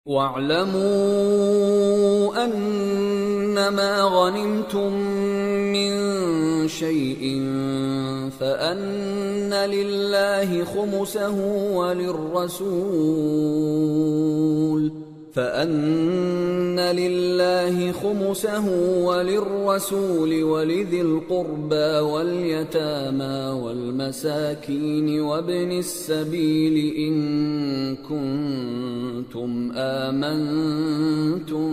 وَاعْلَمُوا أَنَّمَا غَنِمْتُم مِّن شَيْءٍ فَأَنَّ لِلَّهِ خُمُسَهُ وَلِلرَّسُولِ وَلِذِي الْقُرْبَى وَالْيَتَامَى وَالْمَسَاكِينِ وَابْنِ السَّبِيلِ إِن كُنتُمْ آمنتم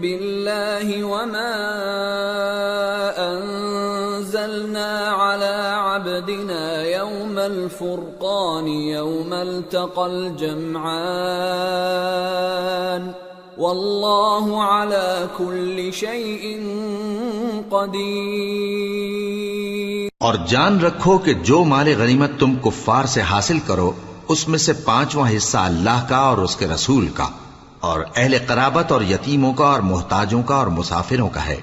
بالله وما أنزلنا على عبدنا يوم الفرقان يوم التقى الجمعان والله على كل شيء قدیر۔ اور جان رکھو کہ جو مال غنیمت تم کفار سے حاصل کرو اس میں سے 5واں حصہ اللہ کا اور اس کے رسول کا اور اہل قرابت اور یتیموں کا اور محتاجوں کا اور مسافروں کا ہے۔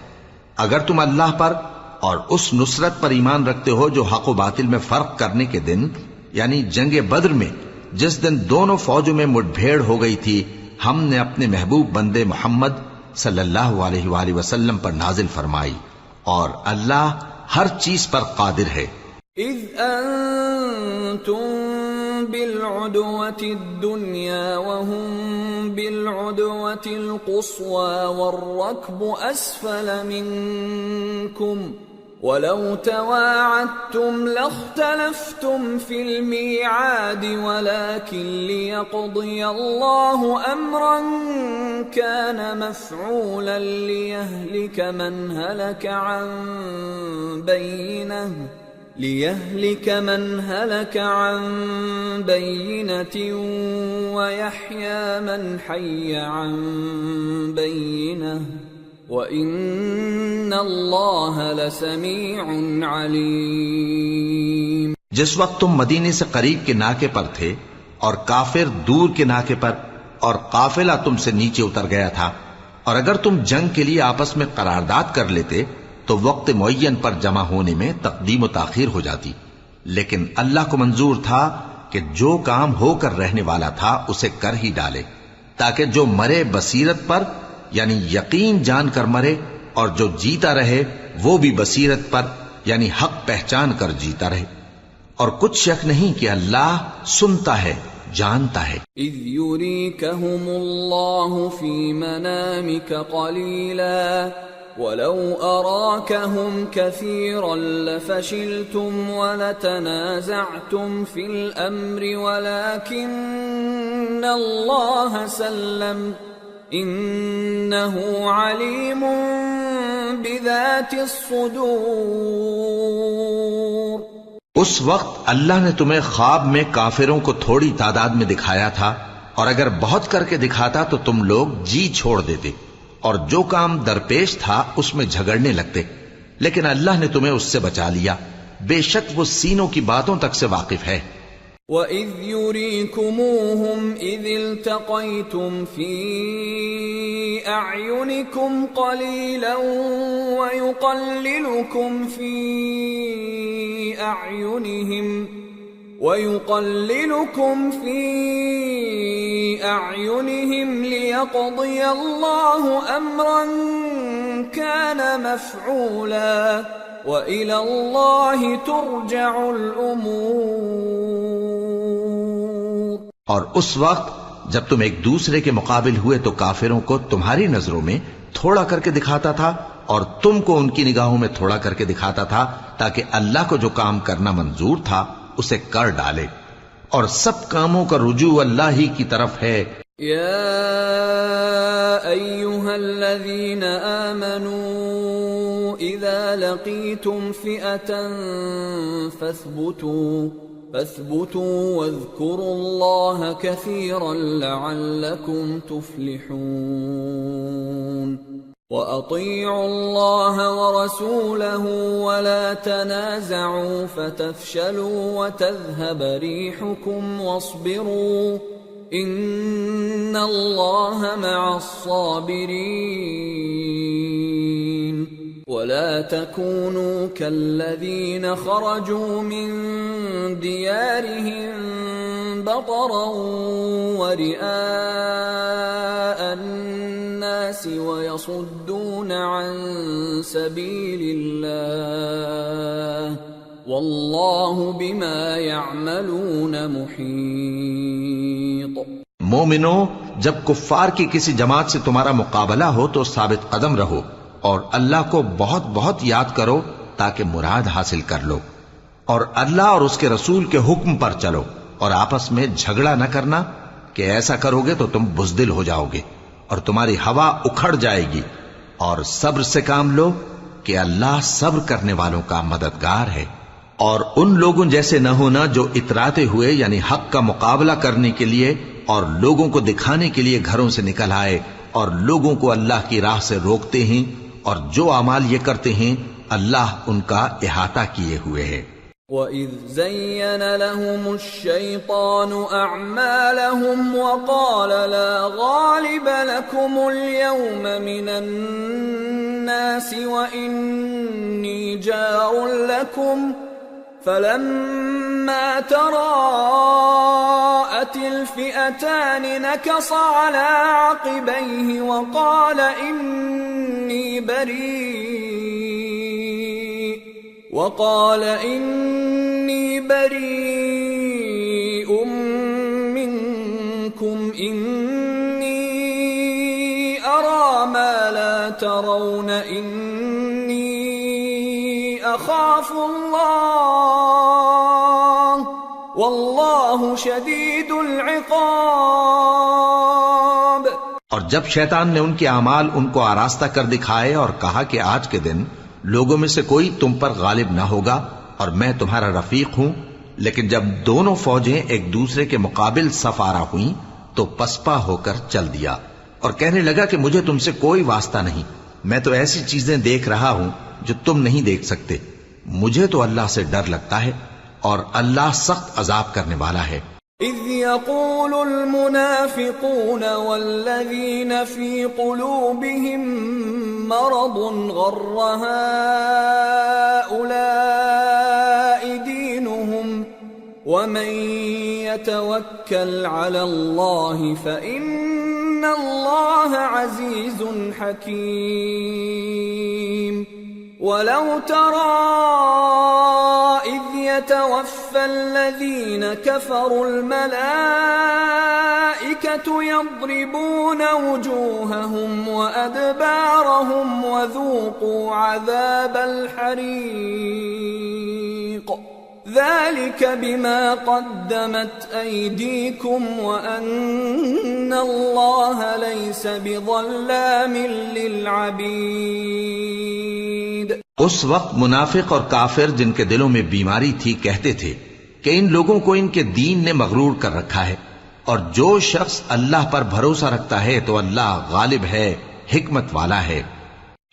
اگر تم اللہ پر اور اس نصرت پر ایمان رکھتے ہو جو حق و باطل میں فرق کرنے کے دن یعنی جنگ بدر میں جس دن دونوں فوجوں میں مٹ بھیڑ ہو گئی تھی ہم نے اپنے محبوب بندے محمد صلی اللہ علیہ وآلہ وسلم پر نازل فرمائی اور اللہ ہر چیز پر قادر ہے۔ اذ انتم بالعدوة الدنيا وهم بالعدوة القصوى والركب أسفل منكم ولو تواعدتم لاختلفتم في الميعاد ولكن ليقضي الله أمرا كان مفعولا ليهلك من هلك عن بينة ويحيى من حي عن بينة وَإِنَّ اللَّهَ لَسَمِيعٌ عَلِيمٌ۔ جس وقت تم مدینے سے قریب کے ناکے پر تھے اور کافر دور کے ناکے پر اور قافلہ تم سے نیچے اتر گیا تھا اور اگر تم جنگ کے لیے آپس میں قرارداد کر لیتے تو وقت معین پر جمع ہونے میں تقدیم و تاخیر ہو جاتی، لیکن اللہ کو منظور تھا کہ جو کام ہو کر رہنے والا تھا اسے کر ہی ڈالے تاکہ جو مرے بصیرت پر یعنی یقین جان کر مرے اور جو جیتا رہے وہ بھی بصیرت پر یعنی حق پہچان کر جیتا رہے، اور کچھ شک نہیں کہ اللہ سنتا ہے جانتا ہے۔ اذ یریکہم اللہ فی منامک قلیلا وَلَوْ أَرَاكَهُمْ كَثِيرًا لَفَشِلْتُمْ وَلَتَنَازَعْتُمْ فِي الْأَمْرِ وَلَكِنَّ اللَّهَ سَلَّمَ إِنَّهُ عَلِيمٌ بِذَاتِ الصُّدُورِ۔ اس وقت اللہ نے تمہیں خواب میں کافروں کو تھوڑی تعداد میں دکھایا تھا، اور اگر بہت کر کے دکھاتا تو تم لوگ جی چھوڑ دیتے اور جو کام درپیش تھا اس میں جھگڑنے لگتے، لیکن اللہ نے تمہیں اس سے بچا لیا، بے شک وہ سینوں کی باتوں تک سے واقف ہے۔ وَإِذْ يُرِيكُمُوهُمْ إِذِ الْتَقَيْتُمْ فِي أَعْيُنِكُمْ قَلِيلًا وَيُقَلِّلُكُمْ فِي أَعْيُنِهِمْ لِيَقْضِيَ اللَّهُ أَمْرًا كَانَ مَفْعُولًا وَإِلَى اللَّهِ تُرْجَعُ الْأُمُورُ۔ اور اس وقت جب تم ایک دوسرے کے مقابل ہوئے تو کافروں کو تمہاری نظروں میں تھوڑا کر کے دکھاتا تھا اور تم کو ان کی نگاہوں میں تھوڑا کر کے دکھاتا تھا تاکہ اللہ کو جو کام کرنا منظور تھا اسے کر ڈالے، اور سب کاموں کا رجوع اللہ ہی کی طرف ہے۔ یا ایھا الذین آمنوا اذا لقیتم فئة فاثبتوا واذکروا اللہ کثیرا لعلکم تفلحون۔ وَأَطِيعُوا اللَّهَ وَرَسُولَهُ وَلَا تَنَازَعُوا فَتَفْشَلُوا وَتَذْهَبَ رِيحُكُمْ وَاصْبِرُوا إِنَّ اللَّهَ مَعَ الصَّابِرِينَ۔ ولا تكونوا كالذين خرجوا من ديارهم بطرا ورئاء الناس ويصدون عن سبيل الله والله بما يعملون محيط۔ مومنو، جب کفار کی کسی جماعت سے تمہارا مقابلہ ہو تو ثابت قدم رہو اور اللہ کو بہت بہت یاد کرو تاکہ مراد حاصل کر لو، اور اللہ اور اس کے رسول کے حکم پر چلو، اور آپس میں جھگڑا نہ کرنا کہ ایسا کرو گے تو تم بزدل ہو جاؤ گے اور تمہاری ہوا اکھڑ جائے گی، اور صبر سے کام لو کہ اللہ صبر کرنے والوں کا مددگار ہے۔ اور ان لوگوں جیسے نہ ہونا جو اتراتے ہوئے یعنی حق کا مقابلہ کرنے کے لیے اور لوگوں کو دکھانے کے لیے گھروں سے نکل آئے اور لوگوں کو اللہ کی راہ سے روکتے ہیں، اور جو اعمال یہ کرتے ہیں اللہ ان کا احاطہ کیے ہوئے ہے۔ وَإِذْ زَيَّنَ لَهُمُ الشَّيْطَانُ أَعْمَالَهُمْ وَقَالَ لَا غَالِبَ لَكُمُ الْيَوْمَ مِنَ النَّاسِ وَإِنِّي جَارٌ لَكُمْ فَلَمَّا تَرَاءَتِ الْفِئَتَانِ نَكَصَ عَلَى عَقِبَيْهِ وَقَالَ إِنِّي بَرِيءٌ مِّنكُمْ إِنِّي أَرَى مَا لَا تَرَوْنَ إِنِّي أَخَافُ اللَّهَ وَاللَّهُ شَدِيدُ الْعِقَابِ۔ اور جب شیطان نے ان کے اعمال ان کو آراستہ کر دکھائے اور کہا کہ آج کے دن لوگوں میں سے کوئی تم پر غالب نہ ہوگا اور میں تمہارا رفیق ہوں، لیکن جب دونوں فوجیں ایک دوسرے کے مقابل صف آرا ہوئیں تو پسپا ہو کر چل دیا اور کہنے لگا کہ مجھے تم سے کوئی واسطہ نہیں، میں تو ایسی چیزیں دیکھ رہا ہوں جو تم نہیں دیکھ سکتے، مجھے تو اللہ سے ڈر لگتا ہے اور اللہ سخت عذاب کرنے والا ہے۔ اذ يقول المنافقون والذين في قلوبهم مرض غر هؤلاء دينهم ومن يتوكل على الله فإن الله عزيز حكيم۔ ولو ترى إذ يتوفى الذين كفروا الملائكة يضربون وجوههم وأدبارهم وذوقوا عذاب الحريق ذلك بما قدمت أيديكم وأن الله ليس بظلام للعبيد۔ اس وقت منافق اور کافر جن کے دلوں میں بیماری تھی کہتے تھے کہ ان لوگوں کو ان کے دین نے مغرور کر رکھا ہے، اور جو شخص اللہ پر بھروسہ رکھتا ہے تو اللہ غالب ہے، حکمت والا ہے۔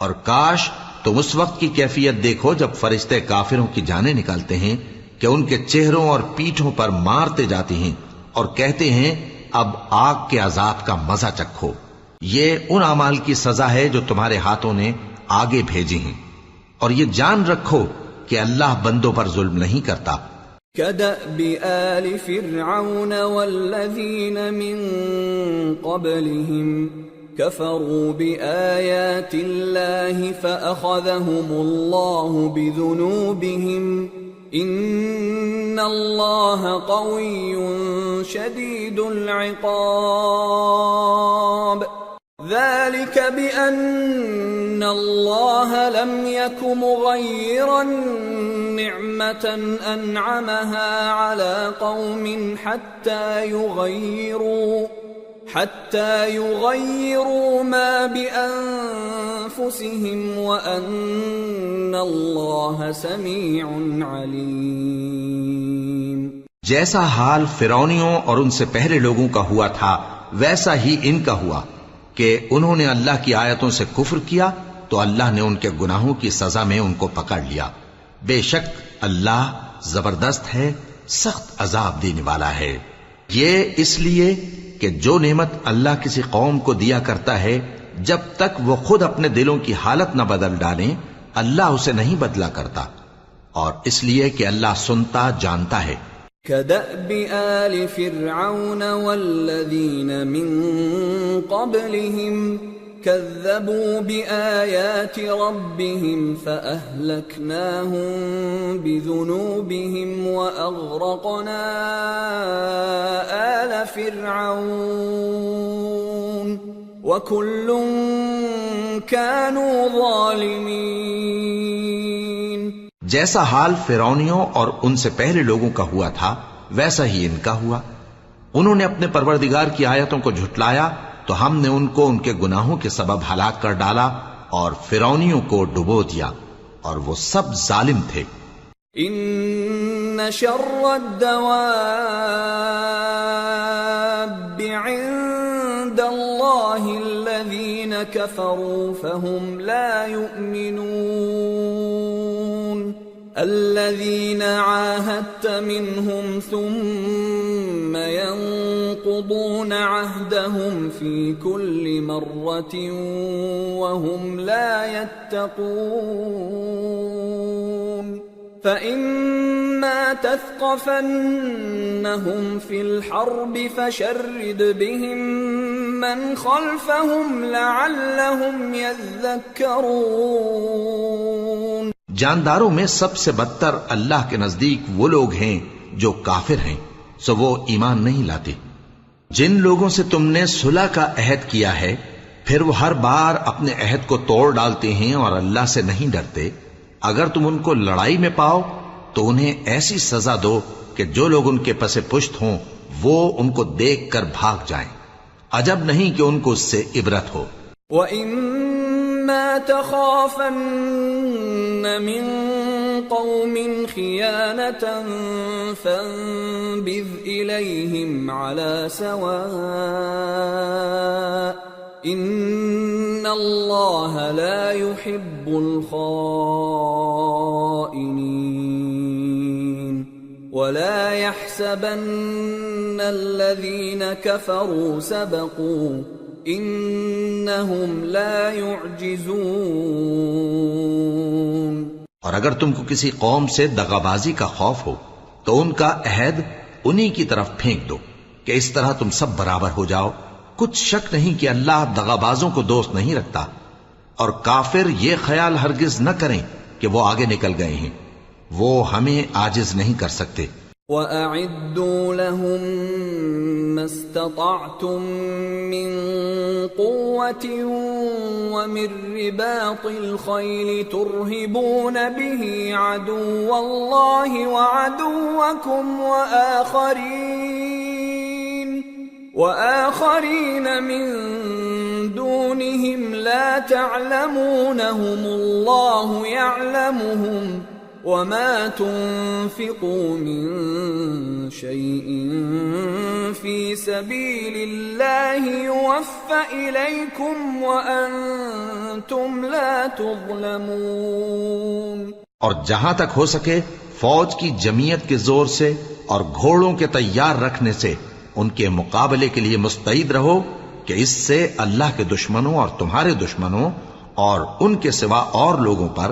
اور کاش تم اس وقت کی کیفیت دیکھو جب فرشتے کافروں کی جانیں نکالتے ہیں کہ ان کے چہروں اور پیٹھوں پر مارتے جاتے ہیں اور کہتے ہیں اب آگ کے عذاب کا مزہ چکھو۔ یہ ان اعمال کی سزا ہے جو تمہارے ہاتھوں نے آگے بھیجی ہیں، اور یہ جان رکھو کہ اللہ بندوں پر ظلم نہیں کرتا۔ كدأب آل فرعون والذين من قبلهم كفروا بآيات الله فأخذهم الله بذنوبهم إن الله قوي شديد العقاب۔ ذلك بأن الله لم يك مغيرا نعمة أنعمها على قوم حتى يغيروا ما بأنفسهم وأن الله سميع عليم۔ جیسا حال فرعونیوں اور ان سے پہلے لوگوں کا ہوا تھا ویسا ہی ان کا ہوا کہ انہوں نے اللہ کی آیتوں سے کفر کیا تو اللہ نے ان کے گناہوں کی سزا میں ان کو پکڑ لیا۔ بے شک اللہ زبردست ہے، سخت عذاب دینے والا ہے۔ یہ اس لیے کہ جو نعمت اللہ کسی قوم کو دیا کرتا ہے جب تک وہ خود اپنے دلوں کی حالت نہ بدل ڈالیں اللہ اسے نہیں بدلا کرتا، اور اس لیے کہ اللہ سنتا جانتا ہے۔ كدأب آل فرعون والذين من قبلهم كذبوا بآيات ربهم فأهلكناهم بذنوبهم وأغرقنا آل فرعون وكل كانوا ظالمين۔ جیسا حال فرعونیوں اور ان سے پہلے لوگوں کا ہوا تھا ویسا ہی ان کا ہوا۔ انہوں نے اپنے پروردگار کی آیتوں کو جھٹلایا تو ہم نے ان کو ان کے گناہوں کے سبب ہلاک کر ڈالا اور فرعونیوں کو ڈبو دیا، اور وہ سب ظالم تھے۔ ان شر الدواب عند اللہ الذین کفروا فهم لا يؤمنون الذين عاهدت منهم ثم ينقضون عهدهم في كل مرة وهم لا يتقون فإما تثقفنهم في الحرب فشرد بهم من خلفهم لعلهم يذكرون۔ جانداروں میں سب سے بدتر اللہ کے نزدیک وہ لوگ ہیں جو کافر ہیں، سو وہ ایمان نہیں لاتے۔ جن لوگوں سے تم نے صلح کا عہد کیا ہے پھر وہ ہر بار اپنے عہد کو توڑ ڈالتے ہیں اور اللہ سے نہیں ڈرتے، اگر تم ان کو لڑائی میں پاؤ تو انہیں ایسی سزا دو کہ جو لوگ ان کے پس پشت ہوں وہ ان کو دیکھ کر بھاگ جائیں، عجب نہیں کہ ان کو اس سے عبرت ہو۔ وَإِمَّا تَخَافَنَّ مِن قَوْمٍ خِيَانَةً فَانبِذْ إِلَيْهِمْ عَلَى سَوَاءٍ إِنَّ اللَّهَ لَا يُحِبُّ الْخَائِنِينَ وَلَا يَحْسَبَنَّ الَّذِينَ كَفَرُوا سَبَقُوا إِنَّهُمْ لَا يُعْجِزُونَ۔ اور اگر تم کو کسی قوم سے دغابازی کا خوف ہو تو ان کا عہد انہی کی طرف پھینک دو کہ اس طرح تم سب برابر ہو جاؤ۔ کچھ شک نہیں کہ اللہ دغابازوں کو دوست نہیں رکھتا، اور کافر یہ خیال ہرگز نہ کریں کہ وہ آگے نکل گئے ہیں، وہ ہمیں عاجز نہیں کر سکتے۔ وَأَعِدُّوا لَهُم مَّا اسْتَطَعْتُم مِّن قُوَّةٍ وَمِن رِّبَاطِ الْخَيْلِ تُرْهِبُونَ بِهِ عَدُوَّ اللَّهِ وَعَدُوَّكُمْ وَآخَرِينَ مِن دُونِهِمْ لَا تَعْلَمُونَهُمُ اللَّهُ يَعْلَمُهُمْ وَمَا تُنفِقُوا مِن شَيْءٍ فِي سَبِيلِ اللَّهِ يُوَفَّ إِلَيْكُمْ وَأَنتُمْ لَا تُظْلَمُونَ۔ اور جہاں تک ہو سکے فوج کی جمعیت کے زور سے اور گھوڑوں کے تیار رکھنے سے ان کے مقابلے کے لیے مستعد رہو کہ اس سے اللہ کے دشمنوں اور تمہارے دشمنوں اور ان کے سوا اور لوگوں پر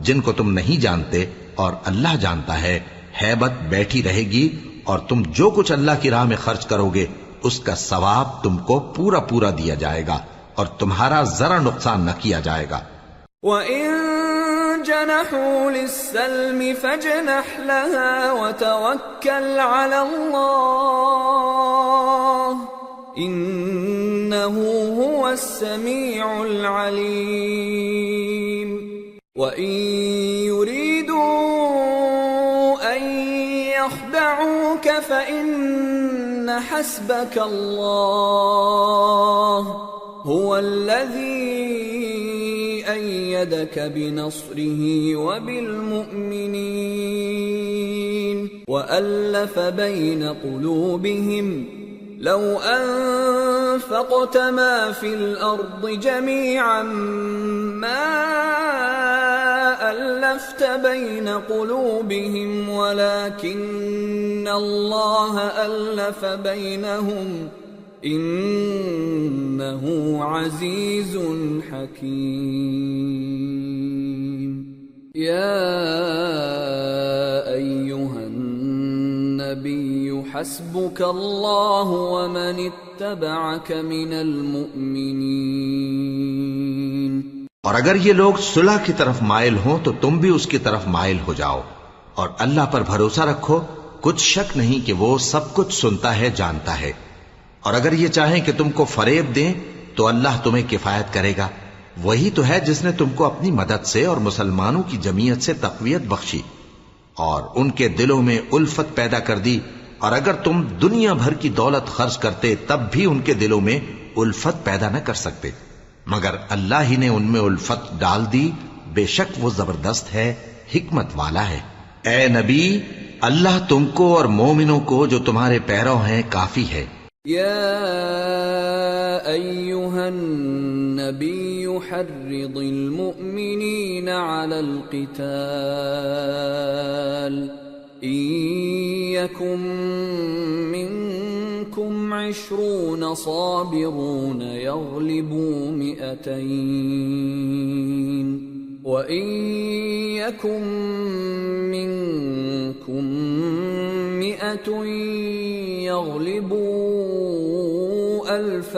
جن کو تم نہیں جانتے اور اللہ جانتا ہے ہیبت بیٹھی رہے گی، اور تم جو کچھ اللہ کی راہ میں خرچ کرو گے اس کا ثواب تم کو پورا پورا دیا جائے گا اور تمہارا ذرا نقصان نہ کیا جائے گا۔ وَإِن جَنَحُوا لِلسَّلْمِ فَاجْنَحْ لَهَا وَتَوَكَّلْ عَلَى اللَّهِ إِنَّهُ هُوَ السَّمِيعُ الْعَلِيمُ۔ وَإِن يُرِيدُوا أَن يَخْدَعُوكَ فَإِنَّ حَسْبَكَ اللَّهُ هُوَ الَّذِي أَيَّدَكَ بِنَصْرِهِ وَبِالْمُؤْمِنِينَ وَأَلَّفَ بَيْنَ قُلُوبِهِمْ لَوْ أَنفَقْتَ مَا فِي الْأَرْضِ جَمِيعًا مَا أَلَّفْتَ بَيْنَ قُلُوبِهِمْ وَلَكِنَّ اللَّهَ أَلَّفَ بَيْنَهُمْ إِنَّهُ عَزِيزٌ حَكِيمٌ۔ يا أيها النبي حسبك الله ومن اتبعك من المؤمنين. اور اگر یہ لوگ صلح کی طرف مائل ہوں تو تم بھی اس کی طرف مائل ہو جاؤ، اور اللہ پر بھروسہ رکھو، کچھ شک نہیں کہ وہ سب کچھ سنتا ہے، جانتا ہے. اور اگر یہ چاہیں کہ تم کو فریب دیں تو اللہ تمہیں کفایت کرے گا. وہی تو ہے جس نے تم کو اپنی مدد سے اور مسلمانوں کی جمعیت سے تقویت بخشی اور ان کے دلوں میں الفت پیدا کر دی. اور اگر تم دنیا بھر کی دولت خرچ کرتے تب بھی ان کے دلوں میں الفت پیدا نہ کر سکتے، مگر اللہ ہی نے ان میں الفت ڈال دی. بے شک وہ زبردست ہے، حکمت والا ہے. اے نبی، اللہ تم کو اور مومنوں کو جو تمہارے پیرو ہیں کافی ہے. يا أيها النبي حرض المؤمنين على القتال إن يكن منكم 20 صابرون يغلبوا 200 وَإِن يَكُن مِّنكُم 100 يَغْلِبُوا 1000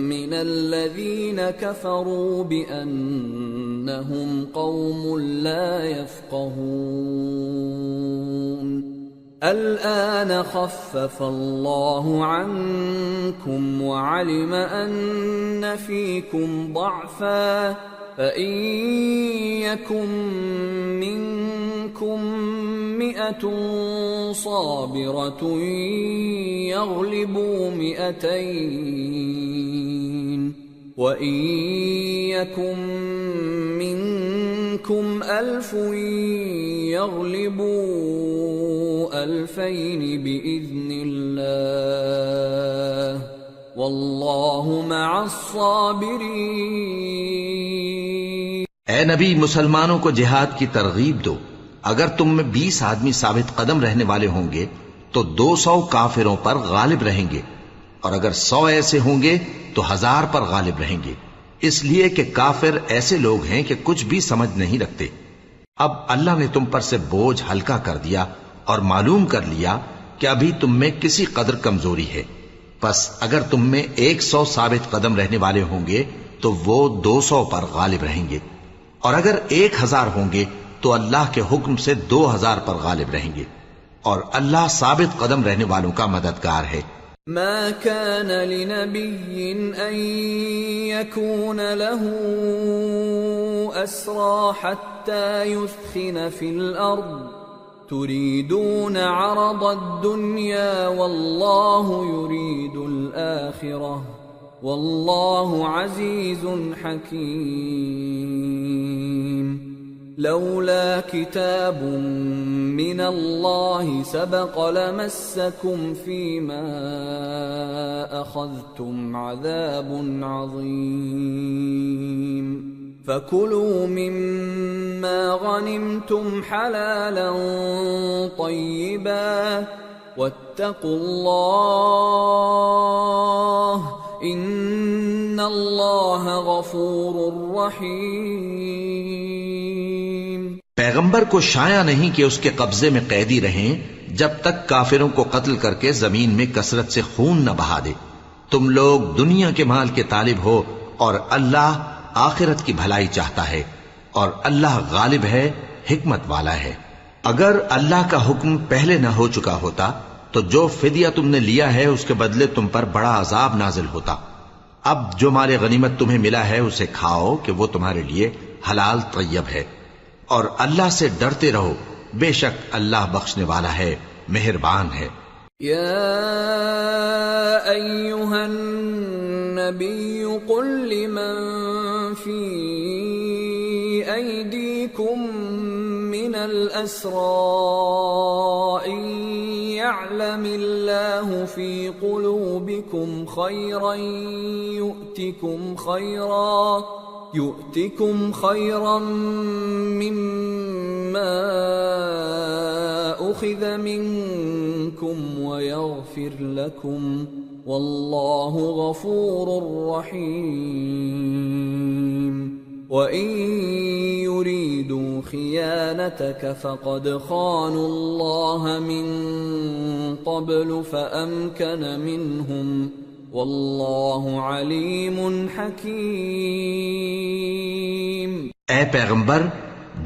مِّنَ الَّذِينَ كَفَرُوا بِأَنَّهُمْ قَوْمٌ لَّا يَفْقَهُونَ. الآن خفف الله عنكم وعلم أن فيكم ضعفا فإن يكن منكم 100 صابرة يغلبوا 200 وإن يكن منكم 1000 يغلبوا 2000 بإذن الله واللہ مع الصابرین. اے نبی، مسلمانوں کو جہاد کی ترغیب دو. اگر تم میں 20 آدمی ثابت قدم رہنے والے ہوں گے تو 200 کافروں پر غالب رہیں گے، اور اگر 100 ایسے ہوں گے تو 1000 پر غالب رہیں گے، اس لیے کہ کافر ایسے لوگ ہیں کہ کچھ بھی سمجھ نہیں رکھتے. اب اللہ نے تم پر سے بوجھ ہلکا کر دیا اور معلوم کر لیا کہ ابھی تم میں کسی قدر کمزوری ہے. پس اگر تم میں 100 ثابت قدم رہنے والے ہوں گے تو وہ 200 پر غالب رہیں گے، اور اگر 1000 ہوں گے تو اللہ کے حکم سے 2000 پر غالب رہیں گے، اور اللہ ثابت قدم رہنے والوں کا مددگار ہے. ما كان لنبي أن يكون له أسرى حتى يثخن في الأرض تريدون عرض الدنيا والله يريد الآخرة والله عزيز حكيم. لولا كتاب من الله سبق لمسكم فيما أخذتم عذاب عظيم. فكلوا مما غنمتم حلالا طيبا واتقوا الله ان اللہ غفور رحیم. پیغمبر کو شایع نہیں کہ اس کے قبضے میں قیدی رہیں جب تک کافروں کو قتل کر کے زمین میں کثرت سے خون نہ بہا دے. تم لوگ دنیا کے مال کے طالب ہو اور اللہ آخرت کی بھلائی چاہتا ہے، اور اللہ غالب ہے، حکمت والا ہے. اگر اللہ کا حکم پہلے نہ ہو چکا ہوتا تو جو فدیہ تم نے لیا ہے اس کے بدلے تم پر بڑا عذاب نازل ہوتا. اب جو مال غنیمت تمہیں ملا ہے اسے کھاؤ کہ وہ تمہارے لیے حلال طیب ہے، اور اللہ سے ڈرتے رہو، بے شک اللہ بخشنے والا ہے، مہربان ہے. یا ایہا النبی قل لمن فی ایدیکم من الاسراء يعلم الله في قلوبكم خيرا يؤتكم خيرا مما أخذ منكم ويغفر لكم والله غفور رحيم. وَإِن يُرِيدُوا خِيَانَتَكَ فَقَدْ خَانُوا اللَّهَ مِن قَبْلُ فَأَمْكَنَ مِنْهُمْ وَاللَّهُ عَلِيمٌ حَكِيمٌ۔ اے پیغمبر،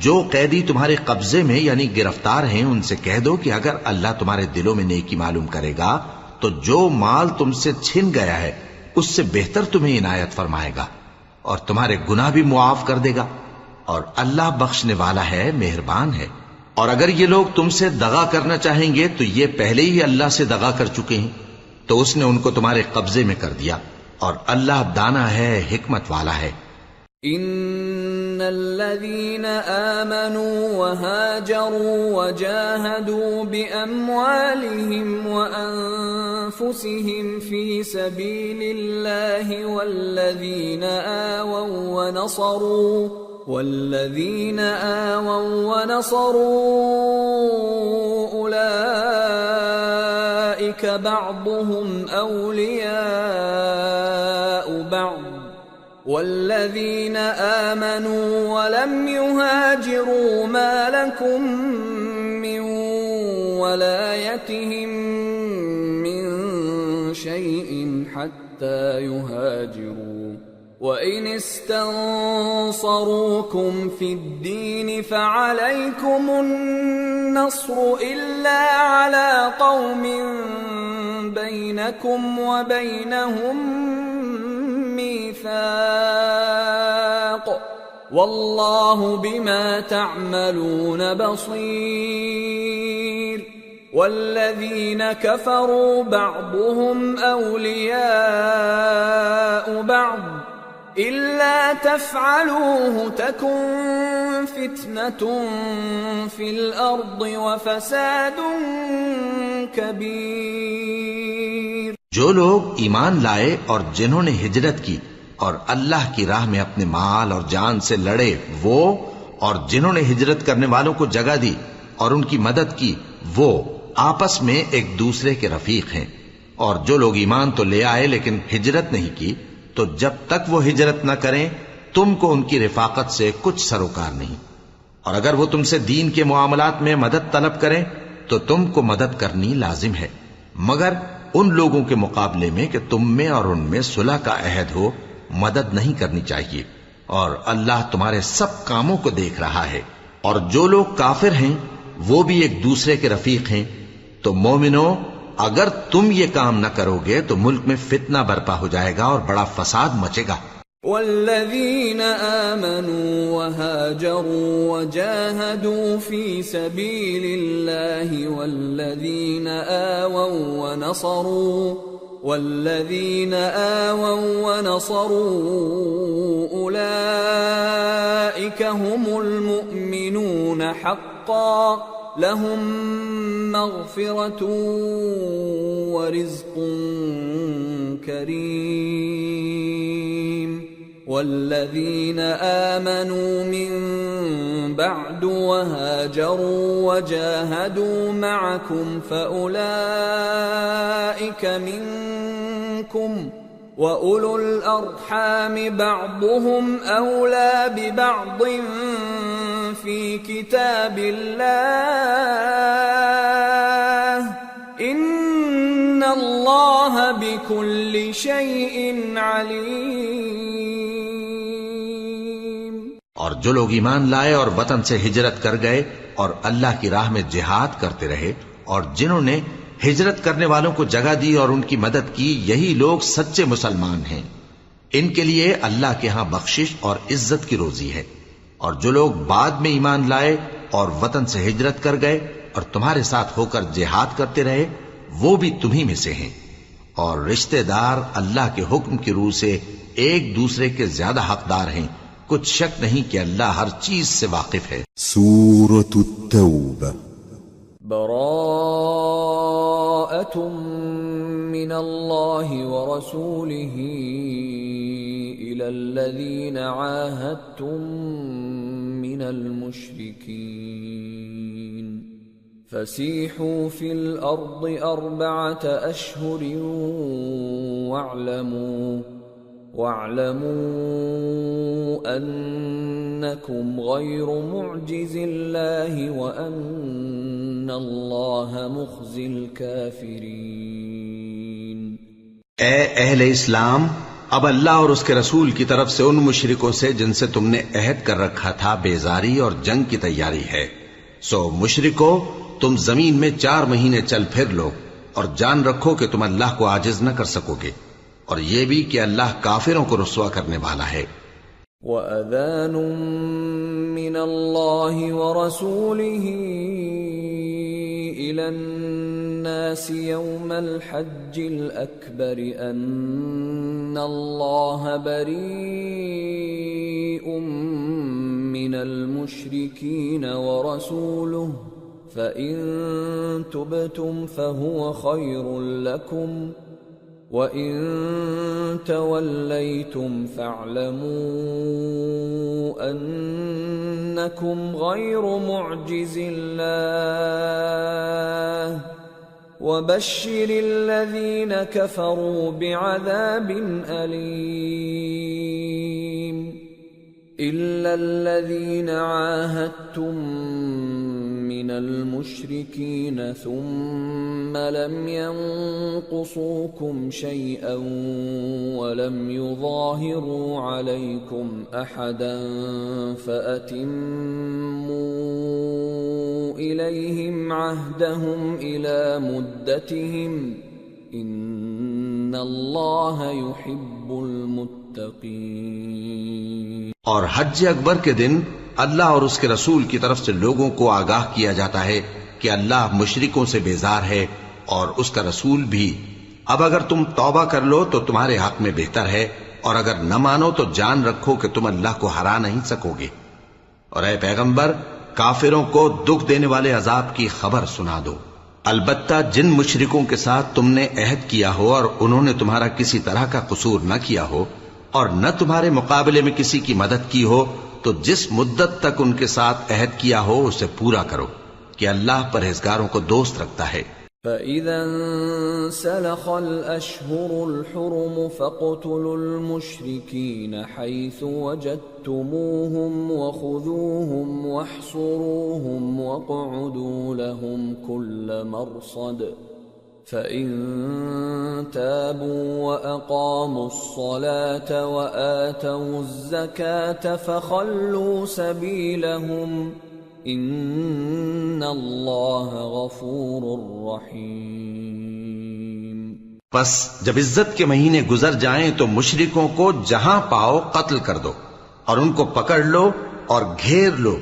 جو قیدی تمہارے قبضے میں یعنی گرفتار ہیں ان سے کہہ دو کہ اگر اللہ تمہارے دلوں میں نیکی معلوم کرے گا تو جو مال تم سے چھن گیا ہے اس سے بہتر تمہیں عنایت فرمائے گا اور تمہارے گناہ بھی معاف کر دے گا، اور اللہ بخشنے والا ہے، مہربان ہے۔ اور اگر یہ لوگ تم سے دغا کرنا چاہیں گے تو یہ پہلے ہی اللہ سے دغا کر چکے ہیں، تو اس نے ان کو تمہارے قبضے میں کر دیا، اور اللہ دانا ہے، حکمت والا ہے۔ ان الذين آمنوا وهاجروا وجاهدوا بأموالهم وأنفسهم في سبيل الله والذين آووا ونصروا أولئك بعضهم أولياء بعض والذين آمنوا ولم يهاجروا ما لكم من ولايتهم من شيء حتى يهاجروا وإن استنصروكم في الدين فعليكم النصر إلا على قوم بينكم وبينهم ميثاق والله بما تعملون بصير والذين كفروا بعضهم أولياء بعض إلا تفعلوه تكن فتنة في الأرض وفساد كبير۔ جو لوگ ایمان لائے اور جنہوں نے ہجرت کی اور اللہ کی راہ میں اپنے مال اور جان سے لڑے وہ، اور جنہوں نے ہجرت کرنے والوں کو جگہ دی اور ان کی مدد کی وہ آپس میں ایک دوسرے کے رفیق ہیں۔ اور جو لوگ ایمان تو لے آئے لیکن ہجرت نہیں کی تو جب تک وہ ہجرت نہ کریں تم کو ان کی رفاقت سے کچھ سروکار نہیں، اور اگر وہ تم سے دین کے معاملات میں مدد طلب کریں تو تم کو مدد کرنی لازم ہے، مگر ان لوگوں کے مقابلے میں کہ تم میں اور ان میں صلح کا عہد ہو مدد نہیں کرنی چاہیے، اور اللہ تمہارے سب کاموں کو دیکھ رہا ہے۔ اور جو لوگ کافر ہیں وہ بھی ایک دوسرے کے رفیق ہیں، تو مومنو اگر تم یہ کام نہ کرو گے تو ملک میں فتنہ برپا ہو جائے گا اور بڑا فساد مچے گا۔ والذين آمنوا وهاجروا وجاهدوا في سبيل الله والذين آووا ونصروا أولئك هم المؤمنون حقا لهم مغفرة ورزق كريم۔ والذين آمنوا من بعد وهاجروا وجاهدوا معكم فأولئك منكم وأولو الأرحام بعضهم أولى ببعض في كتاب الله إن الله بكل شيء عليم۔ اور جو لوگ ایمان لائے اور وطن سے ہجرت کر گئے اور اللہ کی راہ میں جہاد کرتے رہے اور جنہوں نے ہجرت کرنے والوں کو جگہ دی اور ان کی مدد کی یہی لوگ سچے مسلمان ہیں، ان کے لیے اللہ کے ہاں بخشش اور عزت کی روزی ہے۔ اور جو لوگ بعد میں ایمان لائے اور وطن سے ہجرت کر گئے اور تمہارے ساتھ ہو کر جہاد کرتے رہے وہ بھی تمہیں میں سے ہیں، اور رشتہ دار اللہ کے حکم کی روح سے ایک دوسرے کے زیادہ حقدار ہیں، کچھ شک نہیں کہ اللہ ہر چیز سے واقف ہے۔ سورة التوبة۔ براءة من الله ورسوله إلى الذين عاهدتم من المشركين فسيحوا في الأرض 4 أشهر وَاعْلَمُوا أَنَّكُمْ غَيْرُ مُعْجِزِ اللَّهِ وَأَنَّ اللَّهَ مُخْزِي الْكَافِرِينَ۔ اے اہل اسلام، اب اللہ اور اس کے رسول کی طرف سے ان مشرکوں سے جن سے تم نے عہد کر رکھا تھا بیزاری اور جنگ کی تیاری ہے، سو مشرکو تم زمین میں 4 مہینے چل پھر لو اور جان رکھو کہ تم اللہ کو عاجز نہ کر سکو گے، اور یہ بھی کہ اللہ کافروں کو رسوا کرنے والا ہے۔ وَأَذَانٌ مِّنَ اللَّهِ وَرَسُولِهِ إِلَى النَّاسِ يَوْمَ الْحَجِّ الْأَكْبَرِ أَنَّ اللَّهَ بَرِيءٌ مِّنَ الْمُشْرِكِينَ وَرَسُولُهُ فَإِن تُبْتُمْ فَهُوَ خَيْرٌ لَّكُمْ وَإِن تَوَلَّيْتُمْ فَاعْلَمُوا أَنَّكُمْ غَيْرُ مُعْجِزِ اللَّهِ وَبَشِّرِ الَّذِينَ كَفَرُوا بِعَذَابٍ أَلِيمٍ إِلَّا الَّذِينَ عَاهَدتُّم مِّنَ الْمُشْرِكِينَ ثُمَّ لَمْ يَنقُصُوكُمْ شَيْئًا وَلَمْ يُظَاهِرُوا عَلَيْكُمْ أَحَدًا فَأَتِمُّوا إِلَيْهِمْ عَهْدَهُمْ إِلَى مُدَّتِهِمْ إِنَّ اللَّهَ يُحِبُّ الْمُتَّقِينَ۔ اور حج اکبر کے دن اللہ اور اس کے رسول کی طرف سے لوگوں کو آگاہ کیا جاتا ہے کہ اللہ مشرکوں سے بیزار ہے اور اس کا رسول بھی۔ اب اگر تم توبہ کر لو تو تمہارے حق میں بہتر ہے، اور اگر نہ مانو تو جان رکھو کہ تم اللہ کو ہرا نہیں سکو گے۔ اور اے پیغمبر، کافروں کو دکھ دینے والے عذاب کی خبر سنا دو۔ البتہ جن مشرکوں کے ساتھ تم نے عہد کیا ہو اور انہوں نے تمہارا کسی طرح کا قصور نہ کیا ہو اور نہ تمہارے مقابلے میں کسی کی مدد کی ہو، تو جس مدت تک ان کے ساتھ عہد کیا ہو اسے پورا کرو کہ اللہ پرہیزگاروں کو دوست رکھتا ہے۔ فَإِذَا انسَلَخَ الْأَشْهُرُ الْحُرُمُ فَاقْتُلُوا الْمُشْرِكِينَ حَيْثُ وَجَدتُّمُوهُمْ وَخُذُوهُمْ وَاحْصُرُوهُمْ وَاقْعُدُوا لَهُمْ كُلَّ مَرْصَدٍ فَإِن تَابُوا وَأَقَامُوا الصَّلَاةَ وَآتَوُا الزَّكَاةَ فَخَلُّوا سَبِيلَهُمْ إِنَّ اللَّهَ غَفُورٌ رَّحِيمٌ۔ پس جب عزت کے مہینے گزر جائیں تو مشرکوں کو جہاں پاؤ قتل کر دو اور ان کو پکڑ لو اور گھیر لو،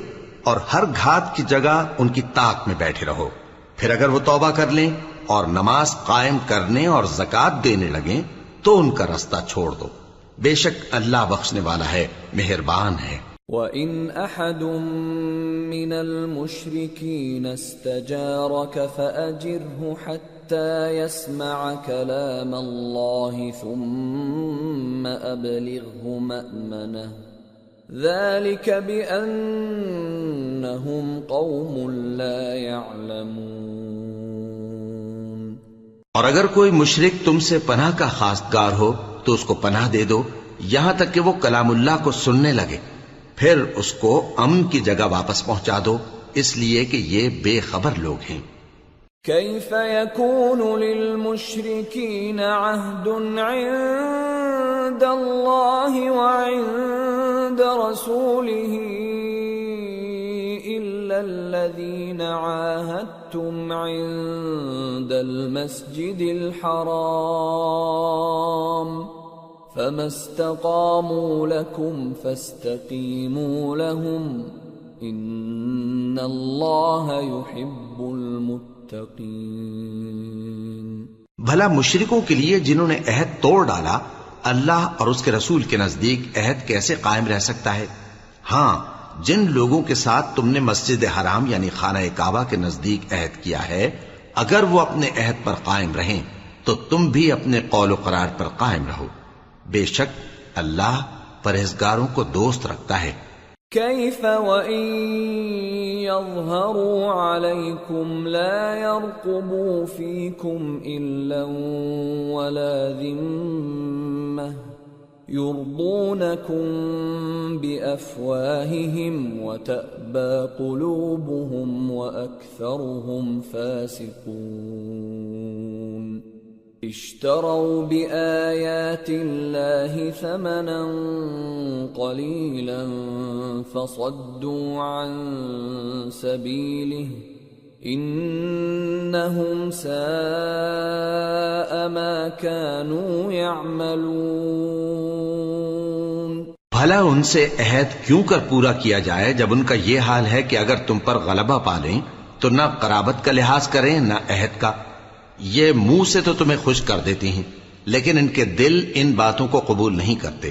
اور ہر گھات کی جگہ ان کی طاق میں بیٹھے رہو۔ پھر اگر وہ توبہ کر لیں اور نماز قائم کرنے اور زکوٰۃ دینے لگیں تو ان کا رستہ چھوڑ دو، بے شک اللہ بخشنے والا ہے، مہربان ہے۔ وَإِنْ أَحَدٌ مِّنَ الْمُشْرِكِينَ اسْتَجَارَكَ فَأَجِرْهُ حَتَّى يَسْمَعَ كَلَامَ اللَّهِ ثُمَّ أَبْلِغْهُ مَأْمَنَهُ ذَلِكَ بِأَنَّهُمْ قَوْمٌ لَا يَعْلَمُونَ۔ اور اگر کوئی مشرک تم سے پناہ کا خواستگار ہو تو اس کو پناہ دے دو یہاں تک کہ وہ کلام اللہ کو سننے لگے، پھر اس کو امن کی جگہ واپس پہنچا دو، اس لیے کہ یہ بے خبر لوگ ہیں۔ كيف يكون للمشركين عهد عند الله وعند رسوله إلا الذين عاهدتم عند المسجد الحرام فما استقاموا لكم فاستقيموا لهم إن الله يحب المتقين۔ بھلا مشرکوں کے لیے جنہوں نے عہد توڑ ڈالا اللہ اور اس کے رسول کے نزدیک عہد کیسے قائم رہ سکتا ہے؟ ہاں، جن لوگوں کے ساتھ تم نے مسجد حرام یعنی خانہ کعبہ کے نزدیک عہد کیا ہے، اگر وہ اپنے عہد پر قائم رہیں تو تم بھی اپنے قول و قرار پر قائم رہو، بے شک اللہ پرہیزگاروں کو دوست رکھتا ہے۔ كيف وإن يظهروا عليكم لا يرقبوا فيكم إلا ولا ذمة يرضونكم بأفواههم وتأبى قلوبهم وأكثرهم فاسقون اشتروا بآيات الله ثمنا قليلا فصدوا عن سبيله انہم ساء ما كانوا يعملون۔ بھلا ان سے عہد کیوں کر پورا کیا جائے جب ان کا یہ حال ہے کہ اگر تم پر غلبہ پالیں تو نہ قرابت کا لحاظ کریں نہ عہد کا۔ یہ منہ سے تو تمہیں خوش کر دیتی ہیں لیکن ان کے دل ان باتوں کو قبول نہیں کرتے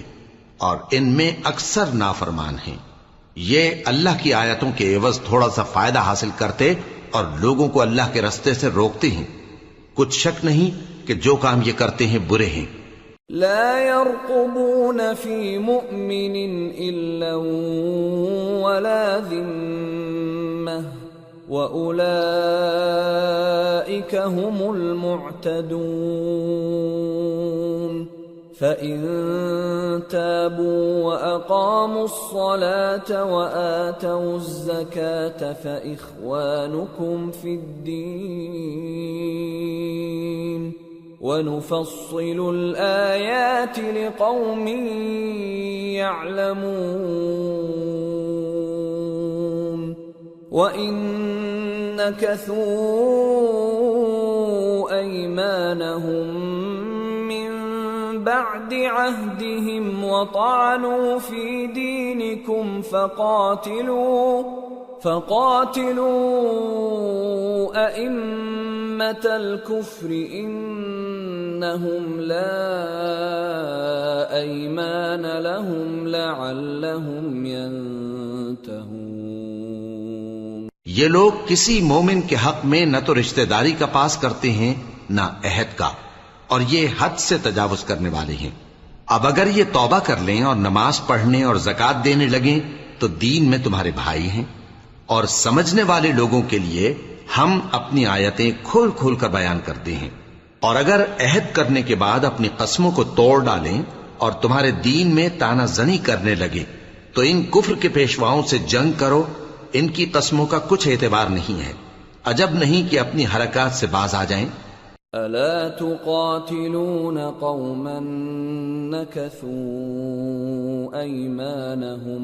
اور ان میں اکثر نافرمان ہیں۔ یہ اللہ کی آیتوں کے عوض تھوڑا سا فائدہ حاصل کرتے اور لوگوں کو اللہ کے رستے سے روکتے ہیں۔ کچھ شک نہیں کہ جو کام یہ کرتے ہیں برے ہیں۔ لا يرقبون في مؤمن إلا ولا ذمة وأولئك هم المعتدون۔ فَإِن تَابُوا وَأَقَامُوا الصَّلَاةَ وَآتَوُا الزَّكَاةَ فَإِخْوَانُكُمْ فِي الدِّينِ وَنُفَصِّلُ الْآيَاتِ لِقَوْمٍ يَعْلَمُونَ۔ وَإِن نَكَثُوا أَيْمَانَهُمْ بعد عهدهم وطعنوا في دينكم فقاتلوا أئمة الكفر إنهم لا أيمان لهم لعلهم ينتهون۔ یہ لوگ کسی مومن کے حق میں نہ تو رشتہ داری کا پاس کرتے ہیں نہ عہد کا، اور یہ حد سے تجاوز کرنے والے ہیں۔ اب اگر یہ توبہ کر لیں اور نماز پڑھنے اور زکوٰۃ دینے لگیں تو دین میں تمہارے بھائی ہیں، اور سمجھنے والے لوگوں کے لیے ہم اپنی آیتیں کھول کھول کر بیان کرتے ہیں۔ اور اگر عہد کرنے کے بعد اپنی قسموں کو توڑ ڈالیں اور تمہارے دین میں تانا زنی کرنے لگے تو ان کفر کے پیشواؤں سے جنگ کرو، ان کی قسموں کا کچھ اعتبار نہیں ہے، عجب نہیں کہ اپنی حرکات سے باز آ جائیں۔ ألا تقاتلون قوما نكثوا أيمانهم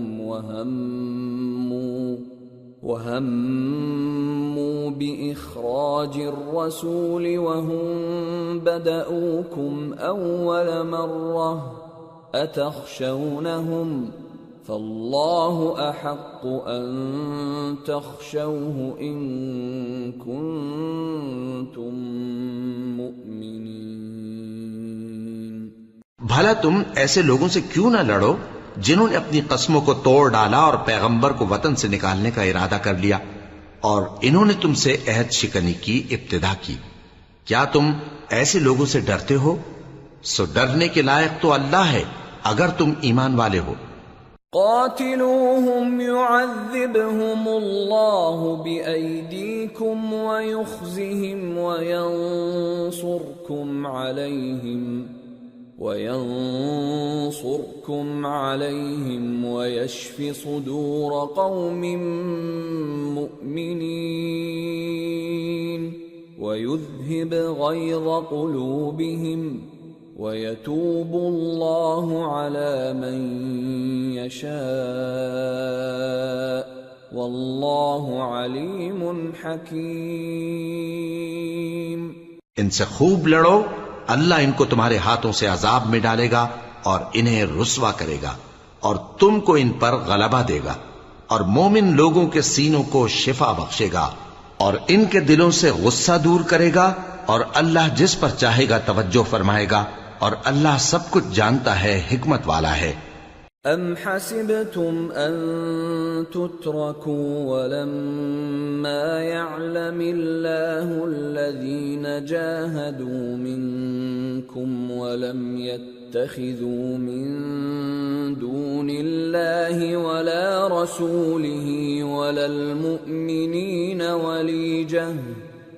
وهموا بإخراج الرسول وهم بدأوكم أول مرة أتخشونهم فالله أحق أن تخشوه إن كنتم مؤمنين۔ بھلا تم ایسے لوگوں سے کیوں نہ لڑو جنہوں نے اپنی قسموں کو توڑ ڈالا اور پیغمبر کو وطن سے نکالنے کا ارادہ کر لیا، اور انہوں نے تم سے عہد شکنی کی ابتدا کی۔ کیا تم ایسے لوگوں سے ڈرتے ہو؟ سو ڈرنے کے لائق تو اللہ ہے اگر تم ایمان والے ہو۔ قاتلوهم يعذبهم الله بأيديكم ويخزهم وينصركم عليهم ويشف صدور قوم مؤمنين ويذهب غيظ قلوبهم وَيَتُوبُ اللَّهُ عَلَى مَن يَشَاءُ وَاللَّهُ عَلِيمٌ حَكِيمٌ۔ ان سے خوب لڑو، اللہ ان کو تمہارے ہاتھوں سے عذاب میں ڈالے گا اور انہیں رسوا کرے گا، اور تم کو ان پر غلبہ دے گا، اور مومن لوگوں کے سینوں کو شفا بخشے گا، اور ان کے دلوں سے غصہ دور کرے گا، اور اللہ جس پر چاہے گا توجہ فرمائے گا، اور اللہ سب کچھ جانتا ہے، حکمت والا ہے۔ ام حسبتم ان تتركوا ولما يعلم الله الذين جاهدوا منكم ولم يتخذوا من دون الله ولا رسوله ولا المؤمنين وليجة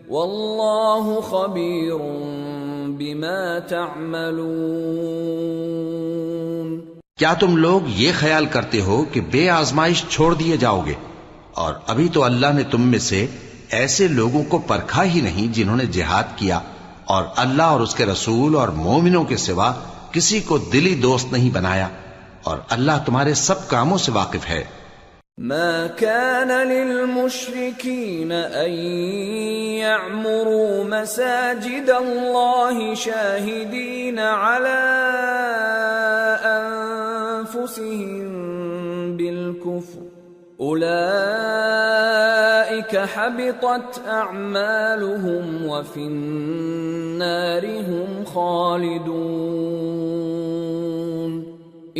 واللہ خبیر بما تعملون۔ کیا تم لوگ یہ خیال کرتے ہو کہ بے آزمائش چھوڑ دیے جاؤ گے؟ اور ابھی تو اللہ نے تم میں سے ایسے لوگوں کو پرکھا ہی نہیں جنہوں نے جہاد کیا، اور اللہ اور اس کے رسول اور مومنوں کے سوا کسی کو دلی دوست نہیں بنایا، اور اللہ تمہارے سب کاموں سے واقف ہے۔ ما كان للمشركين أن يعمروا مساجد الله شاهدين على أنفسهم بالكفر أولئك حبطت أعمالهم وفي النار هم خالدون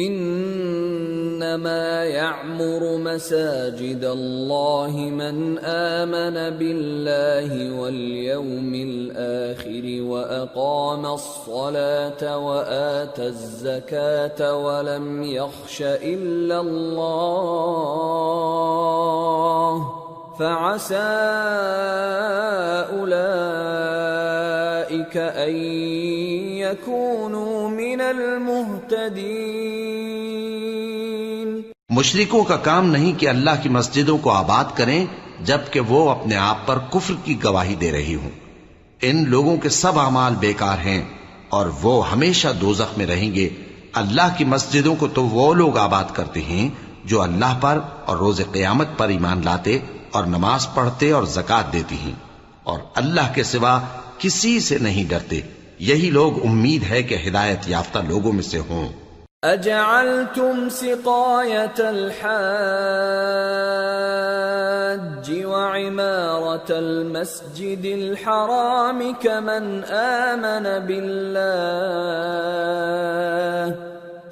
انما يعمر مساجد الله من آمن بالله واليوم الآخر وأقام الصلاة وآتى الزكاة ولم يخش إلا الله فعسى أولئك أن يكونوا من المهتدين۔ مشرکوں کا کام نہیں کہ اللہ کی مسجدوں کو آباد کریں جبکہ وہ اپنے آپ پر کفر کی گواہی دے رہی ہوں۔ ان لوگوں کے سب اعمال بیکار ہیں اور وہ ہمیشہ دوزخ میں رہیں گے۔ اللہ کی مسجدوں کو تو وہ لوگ آباد کرتے ہیں جو اللہ پر اور روز قیامت پر ایمان لاتے اور نماز پڑھتے اور زکوٰۃ دیتی ہیں، اور اللہ کے سوا کسی سے نہیں ڈرتے۔ یہی لوگ امید ہے کہ ہدایت یافتہ لوگوں میں سے ہوں۔ اجعلتم سقاية الحاج وعمارة المسجد الحرام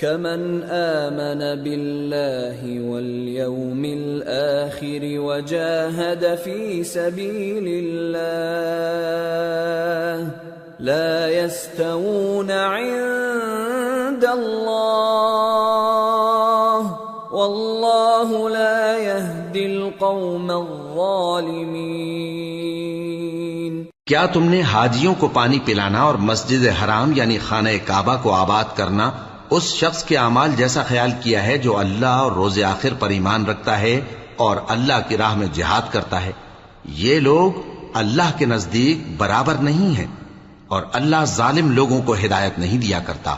كمن آمن بالله واليوم الآخر وجاهد في سبيل الله لا يستوون عند الله والله لا يهدي القوم الظالمين۔ کیا تم نے حاجیوں کو پانی پلانا اور مسجد حرام یعنی خانہ کعبہ کو آباد کرنا اس شخص کے اعمال جیسا خیال کیا ہے جو اللہ اور روز آخر پر ایمان رکھتا ہے اور اللہ کی راہ میں جہاد کرتا ہے؟ یہ لوگ اللہ کے نزدیک برابر نہیں ہیں، اور اللہ ظالم لوگوں کو ہدایت نہیں دیا کرتا۔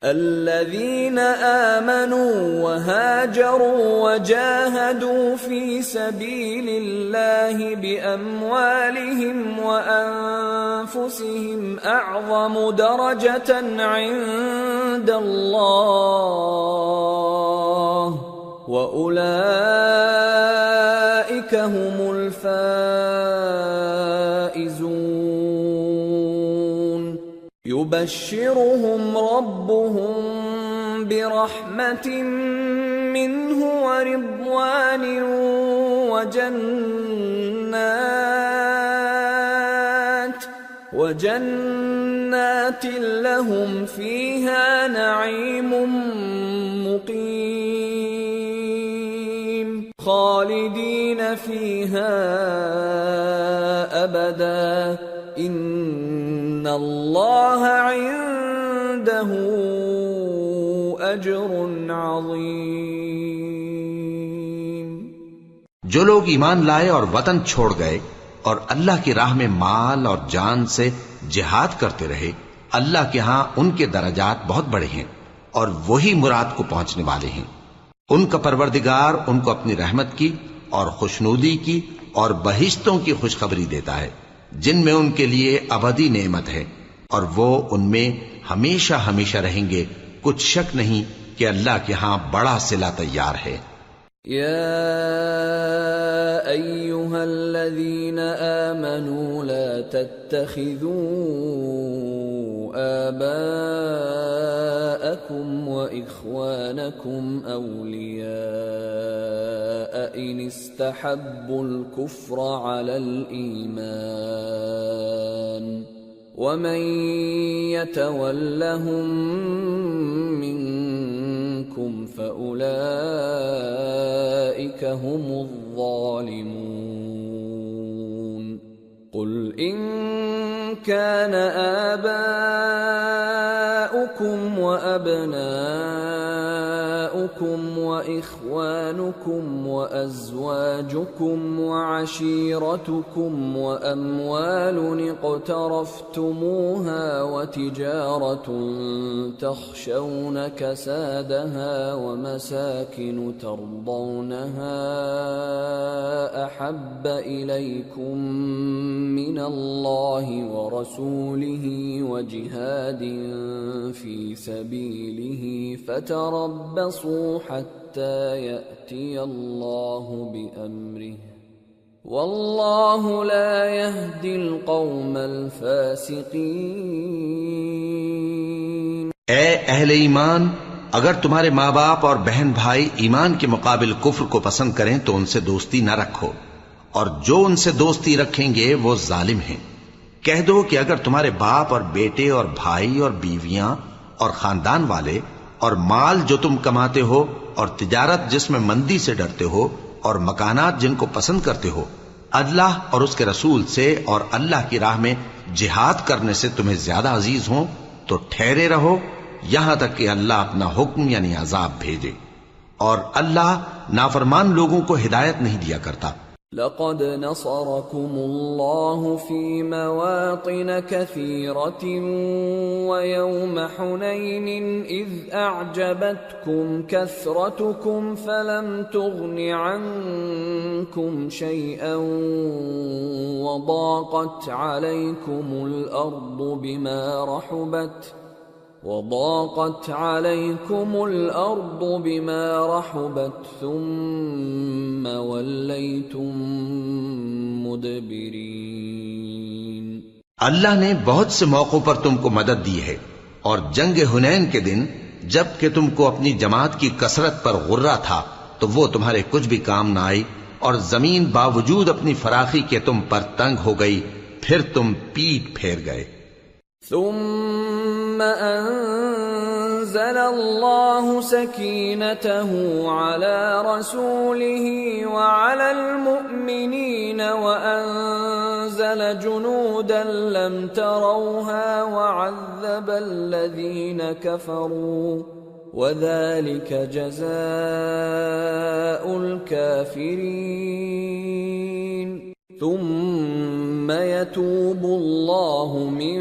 الذين آمنوا وهاجروا وجاهدوا في سبيل الله بأموالهم وأنفسهم أعظم درجة عند الله وأولئك هم الفائزون۔ يبشرهم ربهم برحمة منه ورضوان وجنات لهم فيها نعيم مقيم خالدين فيها أبدا ان اللہ عنده اجر عظیم۔ جو لوگ ایمان لائے اور وطن چھوڑ گئے اور اللہ کی راہ میں مال اور جان سے جہاد کرتے رہے، اللہ کے ہاں ان کے درجات بہت بڑے ہیں اور وہی مراد کو پہنچنے والے ہیں۔ ان کا پروردگار ان کو اپنی رحمت کی اور خوشنودی کی اور بہشتوں کی خوشخبری دیتا ہے جن میں ان کے لیے ابدی نعمت ہے، اور وہ ان میں ہمیشہ ہمیشہ رہیں گے۔ کچھ شک نہیں کہ اللہ کے ہاں بڑا صلہ تیار ہے۔ یا ایھا الذین آمنوا لا تتخذوا آباءکم وإخوانکم اولیاء ان استحبوا الكفر على الإیمان ومن يتولهم منكم فأولئك هم الظالمون۔ قل إن كان آباؤكم وأبناؤكم وإخوانكم وأزواجكم وعشيرتكم وأموال اقترفتموها وتجارة تخشون كسادها ومساكن ترضونها أحب إليكم من الله ورسوله وجهاد في سبيله فتربصوا حتى يأتي الله بأمره والله لا يهدي القوم الفاسقين۔ اے اہل ایمان، اگر تمہارے ماں باپ اور بہن بھائی ایمان کے مقابل کفر کو پسند کریں تو ان سے دوستی نہ رکھو، اور جو ان سے دوستی رکھیں گے وہ ظالم ہیں۔ کہہ دو کہ اگر تمہارے باپ اور بیٹے اور بھائی اور بیویاں اور خاندان والے اور مال جو تم کماتے ہو اور تجارت جس میں مندی سے ڈرتے ہو اور مکانات جن کو پسند کرتے ہو اللہ اور اس کے رسول سے اور اللہ کی راہ میں جہاد کرنے سے تمہیں زیادہ عزیز ہوں تو ٹھہرے رہو یہاں تک کہ اللہ اپنا حکم یعنی عذاب بھیجے، اور اللہ نافرمان لوگوں کو ہدایت نہیں دیا کرتا۔ لقد نصركم الله في مواطن كثيرة ويوم حنين إذ أعجبتكم كثرتكم فلم تغن عنكم شيئا وضاقت عليكم الأرض بما رحبت ثم وليتم مدبرين۔ اللہ نے بہت سے موقعوں پر تم کو مدد دی ہے، اور جنگ حنین کے دن جب کہ تم کو اپنی جماعت کی کثرت پر غرہ تھا تو وہ تمہارے کچھ بھی کام نہ آئی، اور زمین باوجود اپنی فراخی کے تم پر تنگ ہو گئی، پھر تم پیٹ پھیر گئے۔ ثم أنزل الله سكينته على رسوله وعلى المؤمنين وأنزل جنودا لم تروها وعذب الذين كفروا وذلك جزاء الكافرين ثم يتوب الله من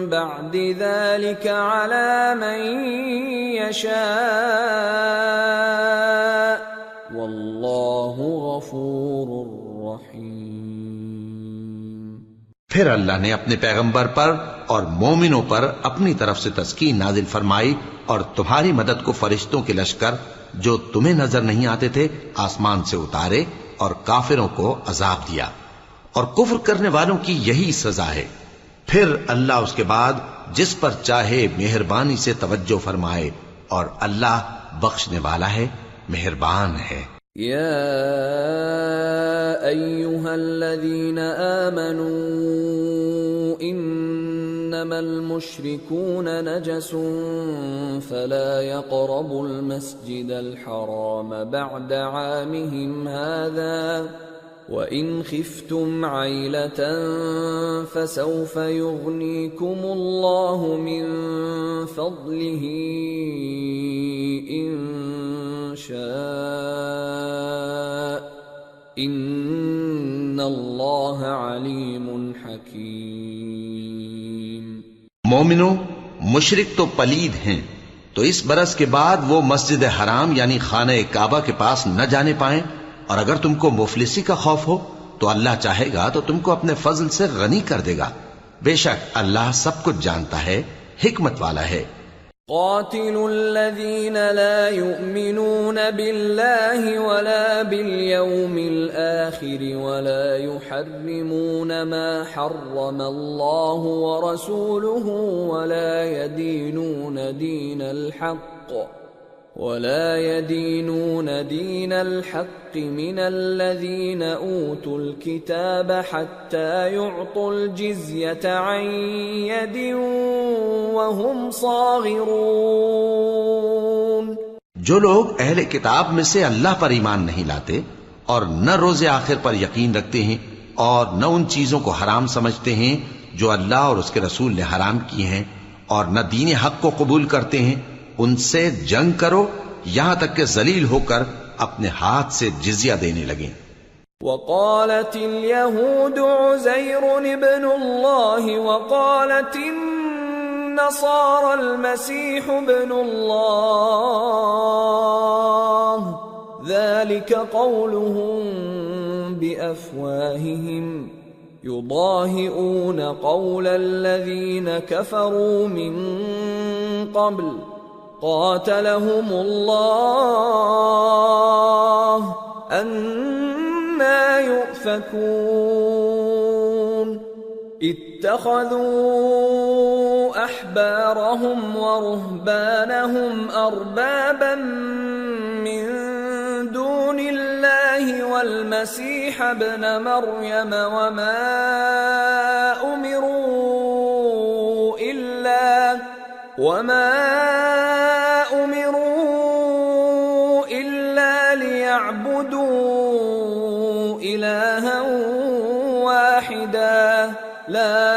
بعد ذلك على من يشاء والله غفور رحيم۔ پھر اللہ نے اپنے پیغمبر پر اور مومنوں پر اپنی طرف سے تسکین نازل فرمائی اور تمہاری مدد کو فرشتوں کے لشکر جو تمہیں نظر نہیں آتے تھے آسمان سے اتارے اور کافروں کو عذاب دیا، اور کفر کرنے والوں کی یہی سزا ہے۔ پھر اللہ اس کے بعد جس پر چاہے مہربانی سے توجہ فرمائے، اور اللہ بخشنے والا ہے، مہربان ہے۔ یا ایھا الذین آمنوا انما المشركون نجس فلا يقربوا المسجد الحرام بعد عامهم هذا وَإِنْ خِفْتُمْ عَيْلَةً فَسَوْفَ يُغْنِيكُمُ اللَّهُ مِنْ فَضْلِهِ إِنْ شَاءَ إِنَّ اللَّهَ عَلِيمٌ حَكِيمٌ۔ مومنو، مشرک تو پلید ہیں، تو اس برس کے بعد وہ مسجد حرام یعنی خانہ کعبہ کے پاس نہ جانے پائیں، اور اگر تم کو مفلسی کا خوف ہو تو اللہ چاہے گا تو تم کو اپنے فضل سے غنی کر دے گا، بے شک اللہ سب کچھ جانتا ہے، حکمت والا ہے۔ قاتلوا الذين لا يؤمنون بالله ولا باليوم الآخر ولا يحرمون ما حرم الله ورسوله ولا يدينون دين الحق من الذين أوتوا الكتاب حتى يعطوا الجزية عن يد وهم صاغرون۔ جو لوگ اہل کتاب میں سے اللہ پر ایمان نہیں لاتے اور نہ روز آخر پر یقین رکھتے ہیں اور نہ ان چیزوں کو حرام سمجھتے ہیں جو اللہ اور اس کے رسول نے حرام کی ہیں اور نہ دین حق کو قبول کرتے ہیں، ان سے جنگ کرو یہاں تک کہ ذلیل ہو کر اپنے ہاتھ سے جزیہ دینے لگیں۔ وقالت اليهود عزير ابن الله وقالت النصارى المسيح ابن الله ذلك قولهم بأفواههم يضاهئون قول الذين كفروا من قبل قاتلهم الله أَنَّى يُؤْفَكُونَ اتَّخَذُوا أَحْبَارَهُمْ وَرُهْبَانَهُمْ أَرْبَابًا مِّن دُونِ اللَّهِ وَالْمَسِيحَ ابْنَ مَرْيَمَ وَمَا أُمِرُوا إِلَّا لِيَعْبُدُوا إِلَٰهًا وَاحِدًا لَا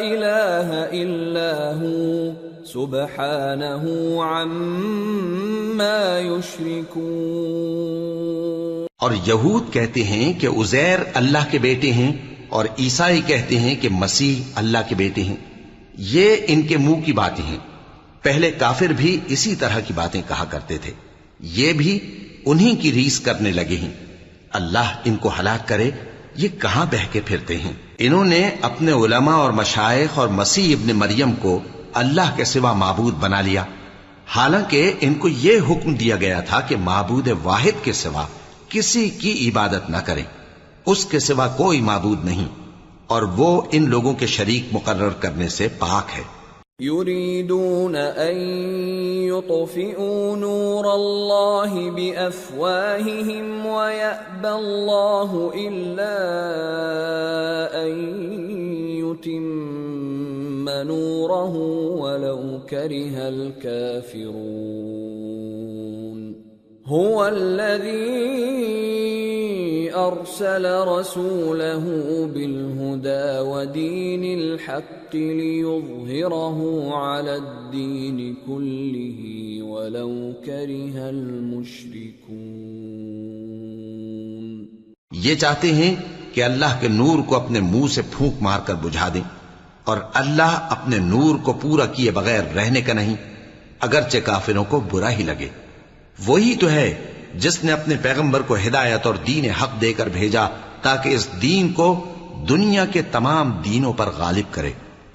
إِلَٰهَ إِلَّا هُوَ سُبْحَانَهُ عَمَّا يُشْرِكُونَ۔ اور یہود کہتے ہیں کہ عزیر اللہ کے بیٹے ہیں، اور عیسائی کہتے ہیں کہ مسیح اللہ کے بیٹے ہیں۔ یہ ان کے منہ کی باتیں ہیں۔ پہلے کافر بھی اسی طرح کی باتیں کہا کرتے تھے، یہ بھی انہی کی ریس کرنے لگے ہیں۔ اللہ ان کو ہلاک کرے، یہ کہاں بہہ کے پھرتے ہیں۔ انہوں نے اپنے علماء اور مشائخ اور مسیح ابن مریم کو اللہ کے سوا معبود بنا لیا، حالانکہ ان کو یہ حکم دیا گیا تھا کہ معبود واحد کے سوا کسی کی عبادت نہ کریں، اس کے سوا کوئی معبود نہیں، اور وہ ان لوگوں کے شریک مقرر کرنے سے پاک ہے۔ يريدون أن يطفئوا نور الله بأفواههم ويأبى الله إلا أن يتم نوره ولو كره الكافرون هو الذي أرسل رسوله بالهدى ودين الحق ليظهره على الدين كله ولو كره المشركون۔ یہ چاہتے ہیں کہ اللہ کے نور کو اپنے منہ سے پھونک مار کر بجھا دیں، اور اللہ اپنے نور کو پورا کیے بغیر رہنے کا نہیں، اگرچہ کافروں کو برا ہی لگے۔ وہی تو ہے جس نے اپنے پیغمبر کو ہدایت اور دین حق دے کر بھیجا تاکہ اس دین کو دنیا کے تمام دینوں پر غالب کرے،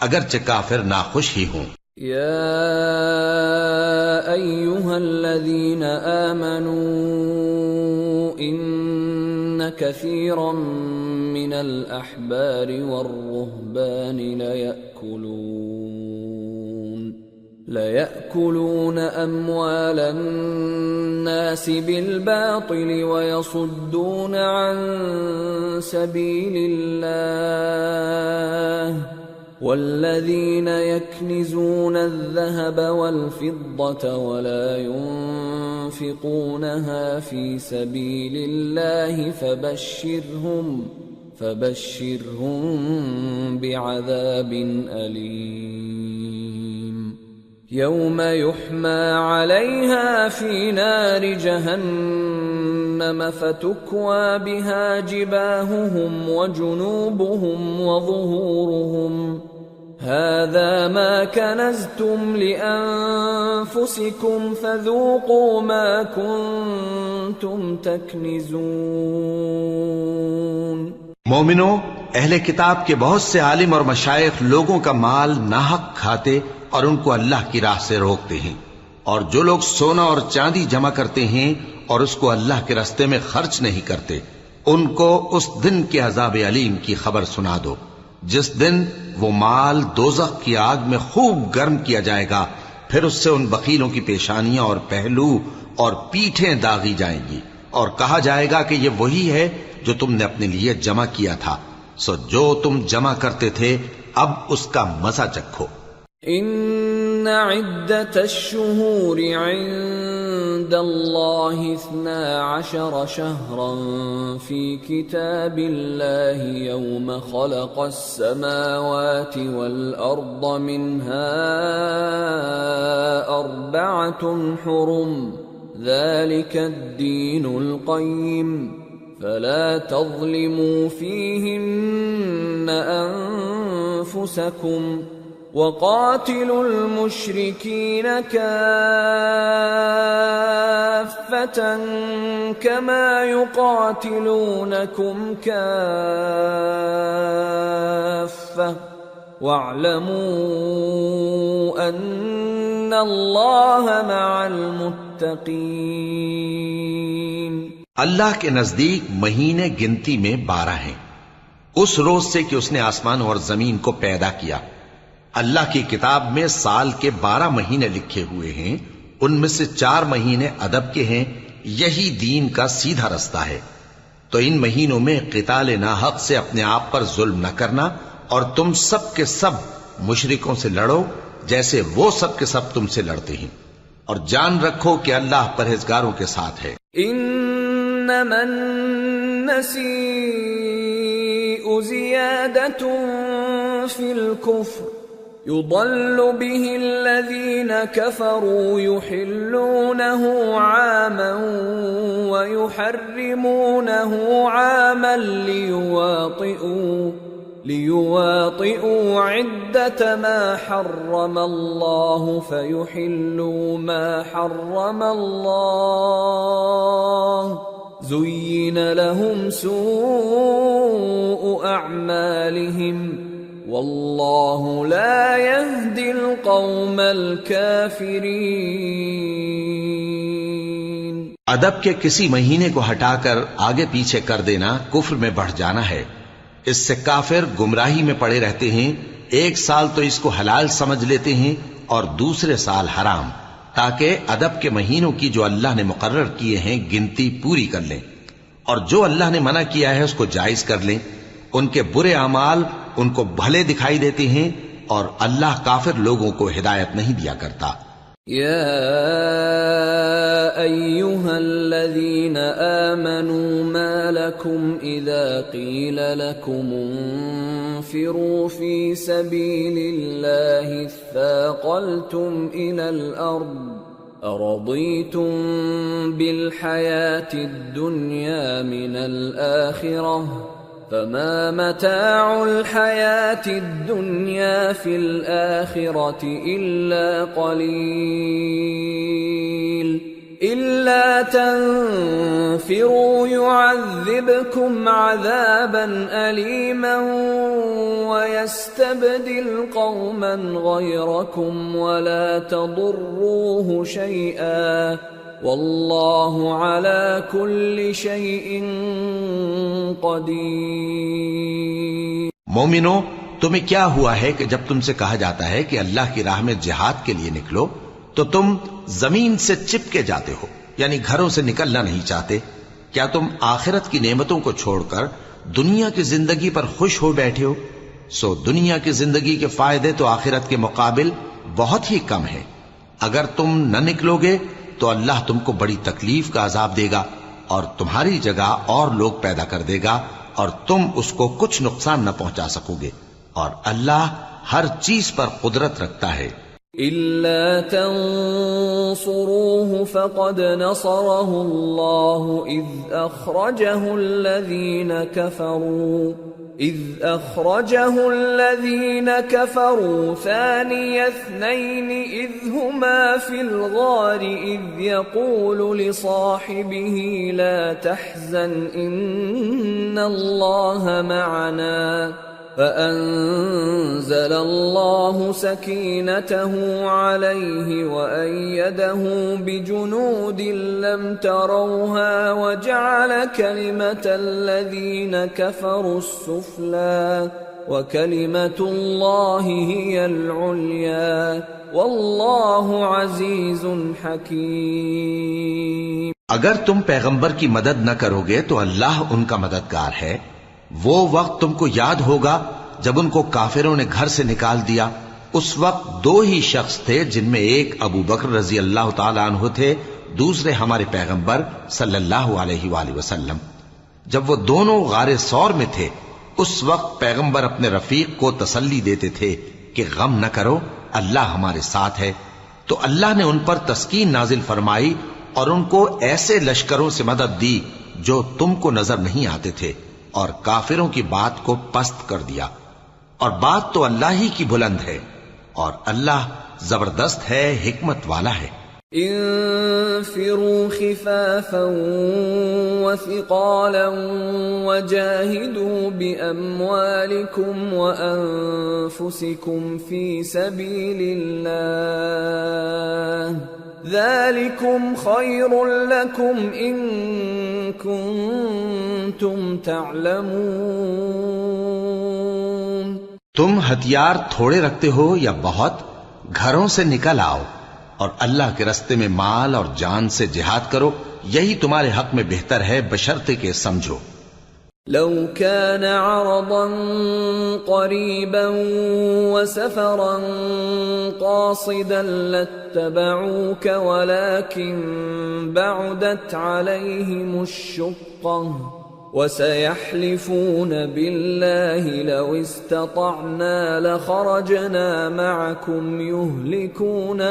اگرچہ کافر ناخوش ہی ہوں۔ یا ایھا الذین آمنوا ان کثیرا من الاحبار والرہبان لَيَأْكُلُونَ أَمْوَالَ النَّاسِ بِالْبَاطِلِ وَيَصُدُّونَ عَن سَبِيلِ اللَّهِ وَالَّذِينَ يَكْنِزُونَ الذَّهَبَ وَالْفِضَّةَ وَلَا يُنْفِقُونَهَا فِي سَبِيلِ اللَّهِ فَبَشِّرْهُم بِعَذَابٍ أَلِيمٍ يوم يحمى عليها في نار جهنم فتكوى بها جباههم وجنوبهم وظهورهم هذا ما كنزتم لأنفسكم فذوقوا ما كنتم تكنزون۔ مومنو، اہل کتاب کے بہت سے عالم اور مشائخ لوگوں کا مال ناحق کھاتے اور ان کو اللہ کی راہ سے روکتے ہیں، اور جو لوگ سونا اور چاندی جمع کرتے ہیں اور اس کو اللہ کے راستے میں خرچ نہیں کرتے، ان کو اس دن کے عذاب علیم کی خبر سنا دو، جس دن وہ مال دوزخ کی آگ میں خوب گرم کیا جائے گا، پھر اس سے ان بخیلوں کی پیشانیاں اور پہلو اور پیٹھیں داغی جائیں گی، اور کہا جائے گا کہ یہ وہی ہے جو تم نے اپنے لیے جمع کیا تھا، سو جو تم جمع کرتے تھے اب اس کا مزہ چکھو۔ ان عدت الشہور عند الله 12 شهرا في كتاب الله يوم خلق السماوات والأرض منها 4 حرم ذلك الدين القيم فلا تظلموا فيهن أنفسكم وقاتلوا المشركين كافة كما يقاتلونكم كافة واعلموا أن الله مع المتقين۔ اللہ کے نزدیک مہینے گنتی میں 12 ہیں، اس روز سے کہ اس نے آسمان اور زمین کو پیدا کیا۔ اللہ کی کتاب میں سال کے 12 مہینے لکھے ہوئے ہیں، ان میں سے 4 مہینے ادب کے ہیں، یہی دین کا سیدھا رستہ ہے۔ تو ان مہینوں میں قتال ناحق سے اپنے آپ پر ظلم نہ کرنا، اور تم سب کے سب مشرکوں سے لڑو جیسے وہ سب کے سب تم سے لڑتے ہیں، اور جان رکھو کہ اللہ پرہیزگاروں کے ساتھ ہے۔ انما النسیء زیادۃ فی الکفر يضل به الذين كفروا يحلونه عاما ويحرمونه عاما ليواطئوا عدة ما حرم الله فيحلوا ما حرم الله زين لهم سوء أعمالهم واللہ لا يهدی القوم الکافرین۔ ادب کے کسی مہینے کو ہٹا کر آگے پیچھے کر دینا کفر میں بڑھ جانا ہے، اس سے کافر گمراہی میں پڑے رہتے ہیں۔ ایک سال تو اس کو حلال سمجھ لیتے ہیں اور دوسرے سال حرام، تاکہ ادب کے مہینوں کی جو اللہ نے مقرر کیے ہیں گنتی پوری کر لیں، اور جو اللہ نے منع کیا ہے اس کو جائز کر لیں۔ ان کے برے اعمال ان کو بھلے دکھائی دیتے ہیں، اور اللہ کافر لوگوں کو ہدایت نہیں دیا کرتا۔ یا ایھا الذین آمنوا ما لکم اذا قیل لکم انفروا فی سبیل اللہ اثاقلتم الی الارض ارضیتم بالحیاة الدنیا من الآخرہ فما متاع الحياة الدنيا في الآخرة إلا قليل إلا تنفروا يعذبكم عذابا أليما ويستبدل قوما غيركم ولا تضروه شيئا واللہ علی کل شیء قدیر۔ مومنو، تمہیں کیا ہوا ہے کہ جب تم سے کہا جاتا ہے کہ اللہ کی راہ میں جہاد کے لیے نکلو تو تم زمین سے چپکے جاتے ہو، یعنی گھروں سے نکلنا نہیں چاہتے؟ کیا تم آخرت کی نعمتوں کو چھوڑ کر دنیا کی زندگی پر خوش ہو بیٹھے ہو؟ سو دنیا کی زندگی کے فائدے تو آخرت کے مقابل بہت ہی کم ہیں۔ اگر تم نہ نکلو گے تو اللہ تم کو بڑی تکلیف کا عذاب دے گا، اور تمہاری جگہ اور لوگ پیدا کر دے گا، اور تم اس کو کچھ نقصان نہ پہنچا سکو گے، اور اللہ ہر چیز پر قدرت رکھتا ہے۔ إِلَّا تَنصُرُوهُ فَقَدْ نَصَرَهُ اللَّهُ إِذْ أَخْرَجَهُ الَّذِينَ كَفَرُوا ثَانِيَ اثْنَيْنِ إِذْ هُمَا فِي الْغَارِ إِذْ يَقُولُ لِصَاحِبِهِ لَا تَحْزَنْ إِنَّ اللَّهَ مَعَنَا فأنزل الله سكينته عليه وأيده بجنود لم تروها وجعل كلمة الذين كفروا السفلى وكلمة الله هي العليا والله عزيز حكيم۔ اگر تم پیغمبر کی مدد نہ کرو گے تو اللہ ان کا مددگار ہے۔ وہ وقت تم کو یاد ہوگا جب ان کو کافروں نے گھر سے نکال دیا۔ اس وقت 2 ہی شخص تھے، جن میں ایک ابو بکر رضی اللہ تعالی عنہ تھے، دوسرے ہمارے پیغمبر صلی اللہ علیہ وآلہ وسلم، جب وہ دونوں غار ثور میں تھے، اس وقت پیغمبر اپنے رفیق کو تسلی دیتے تھے کہ غم نہ کرو، اللہ ہمارے ساتھ ہے۔ تو اللہ نے ان پر تسکین نازل فرمائی اور ان کو ایسے لشکروں سے مدد دی جو تم کو نظر نہیں آتے تھے، اور کافروں کی بات کو پست کر دیا، اور بات تو اللہ ہی کی بلند ہے، اور اللہ زبردست ہے، حکمت والا ہے۔ انفروا خفافا وثقالا وجاهدوا بأموالكم وأنفسكم في سبيل الله ذلكم خير لكم إن كنتم تعلمون۔ تم ہتھیار تھوڑے رکھتے ہو یا بہت، گھروں سے نکل آؤ اور اللہ کے رستے میں مال اور جان سے جہاد کرو، یہی تمہارے حق میں بہتر ہے بشرطے کہ سمجھو۔ لو كان عرضا قريبا وسفرا قاصدا لاتبعوك ولكن بعدت عليهم الشقة وسيحلفون بالله لو استطعنا لخرجنا معكم يهلكون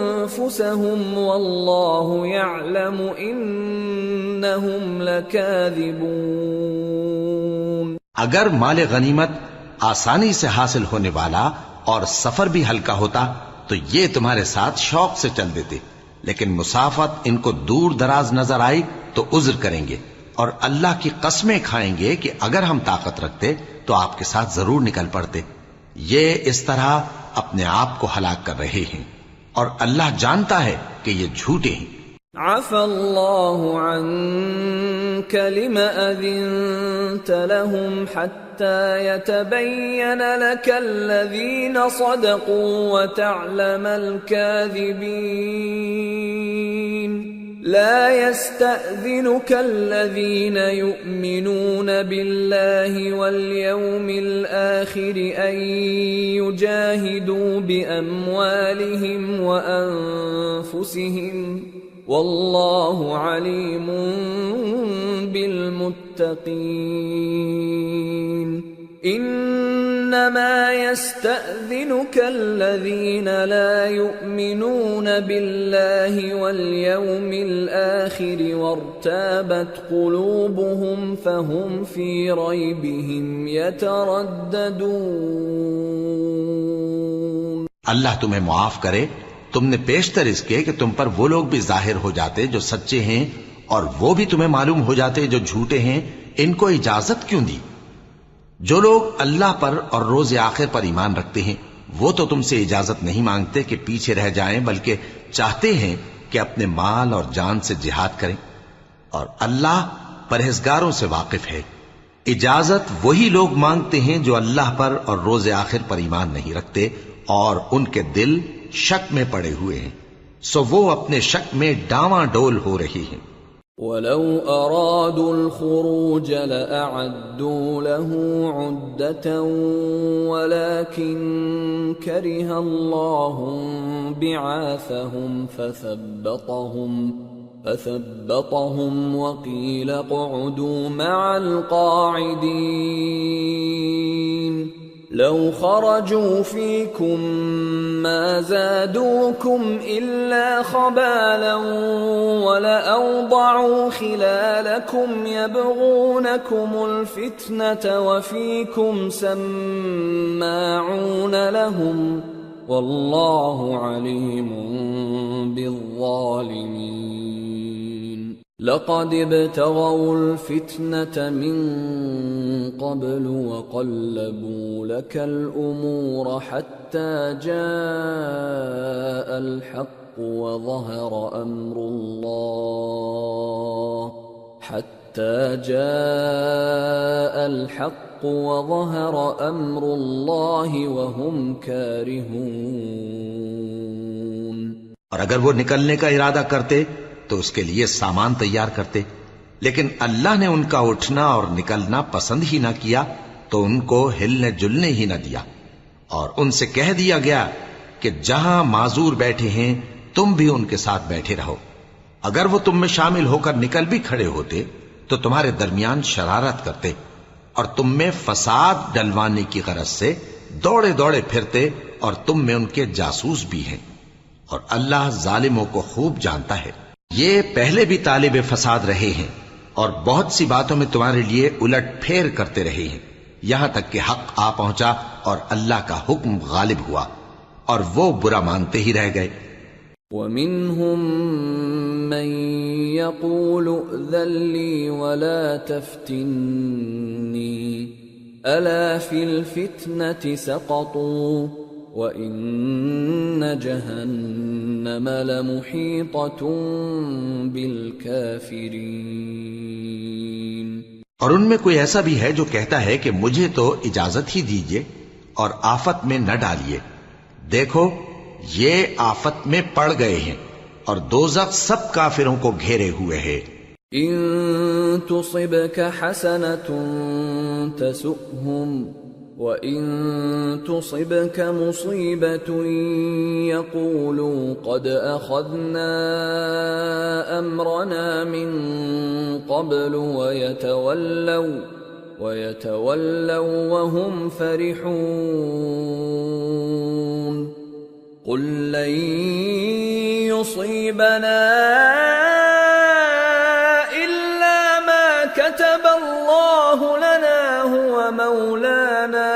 أنفسهم والله يعلم إنهم لكاذبون۔ اگر مال غنیمت آسانی سے حاصل ہونے والا اور سفر بھی ہلکا ہوتا تو یہ تمہارے ساتھ شوق سے چل دیتے، لیکن مسافت ان کو دور دراز نظر آئی تو عذر کریں گے، اور اللہ کی قسمیں کھائیں گے کہ اگر ہم طاقت رکھتے تو آپ کے ساتھ ضرور نکل پڑتے۔ یہ اس طرح اپنے آپ کو ہلاک کر رہے ہیں، اور اللہ جانتا ہے کہ یہ جھوٹے ہیں۔ عفى الله عنك لم أذنت لهم حتى يتبين لك الذين صدقوا وتعلم الكاذبين۔ لا يستأذنك الذين يؤمنون بالله واليوم الآخر أن يجاهدوا بأموالهم وأنفسهم والله عليم بالمتقين۔ انما يستأذنك الذين لا يؤمنون بالله واليوم الآخر وارتابت قلوبهم فهم في ريبهم يترددون۔ اللہ تمہیں معاف کرے، تم نے پیشتر اس کے کہ تم پر وہ لوگ بھی ظاہر ہو جاتے جو سچے ہیں، اور وہ بھی تمہیں معلوم ہو جاتے جو جھوٹے ہیں۔ ان کو اجازت کیوں دی؟ جو لوگ اللہ پر اور روز آخر پر ایمان رکھتے ہیں وہ تو تم سے اجازت نہیں مانگتے کہ پیچھے رہ جائیں، بلکہ چاہتے ہیں کہ اپنے مال اور جان سے جہاد کریں، اور اللہ پرہیزگاروں سے واقف ہے۔ اجازت وہی لوگ مانگتے ہیں جو اللہ پر اور روز آخر پر ایمان نہیں رکھتے اور ان کے دل شک میں پڑے ہوئے ہیں، سو وہ اپنے شک میں ڈاواں ڈول ہو رہی ہیں۔ وَلَوْ أَرَادُوا الْخُرُوجَ لَأَعَدُّوا لَهُ عُدَّةً وَلَكِنْ كَرِهَ اللَّهُ بِعَاثَهُمْ فَثَبَّطَهُمْ وَقِيلَ اقْعُدُوا مَعَ الْقَاعِدِينَ۔ لو خرجوا فيكم ما زادوكم إلا خبالا ولأوضعوا خلالكم يبغونكم الفتنة وفيكم سماعون لهم والله عليم بالظالمين۔ لقد ابتغوا الفتنة من قبل وقلبوا لك الأمور حتى جاء الحق وظهر أمر الله وهم كارهون۔ اور اگر وہ نکلنے کا ارادہ کرتے تو اس کے لیے سامان تیار کرتے، لیکن اللہ نے ان کا اٹھنا اور نکلنا پسند ہی نہ کیا تو ان کو ہلنے جلنے ہی نہ دیا، اور ان سے کہہ دیا گیا کہ جہاں معذور بیٹھے ہیں تم بھی ان کے ساتھ بیٹھے رہو. اگر وہ تم میں شامل ہو کر نکل بھی کھڑے ہوتے تو تمہارے درمیان شرارت کرتے اور تم میں فساد ڈلوانے کی غرض سے دوڑے دوڑے پھرتے، اور تم میں ان کے جاسوس بھی ہیں، اور اللہ ظالموں کو خوب جانتا ہے. یہ پہلے بھی طالب فساد رہے ہیں اور بہت سی باتوں میں تمہارے لیے الٹ پھیر کرتے رہے ہیں، یہاں تک کہ حق آ پہنچا اور اللہ کا حکم غالب ہوا اور وہ برا مانتے ہی رہ گئے. وَمِنْهُمْ مَنْ يَقُولُ ائْذَنْ لِي وَلَا تَفْتِنِّي أَلَا فِي الْفِتْنَةِ سَقَطُوا وَإِنَّ جَهَنَّمَ لَمُحِيطَةٌ بِالْكَافِرِينَ. اور ان میں کوئی ایسا بھی ہے جو کہتا ہے کہ مجھے تو اجازت ہی دیجئے اور آفت میں نہ ڈالیے. دیکھو یہ آفت میں پڑ گئے ہیں اور دوزخ سب کافروں کو گھیرے ہوئے ہے. إِن تُصِبْكَ حَسَنَةٌ تَسُؤْهُمْ وَإِن تُصِبْكَ مُصِيبَةٌ يَقُولُوا قَدْ أَخَذْنَا أَمْرَنَا مِن قَبْلُ وَيَتَوَلَّوْا وَهُمْ فَرِحُونَ. قُل لَّن يُصِيبَنَا إِلَّا مَا كَتَبَ اللَّهُ لَنَا هُوَ مَوْلَانَا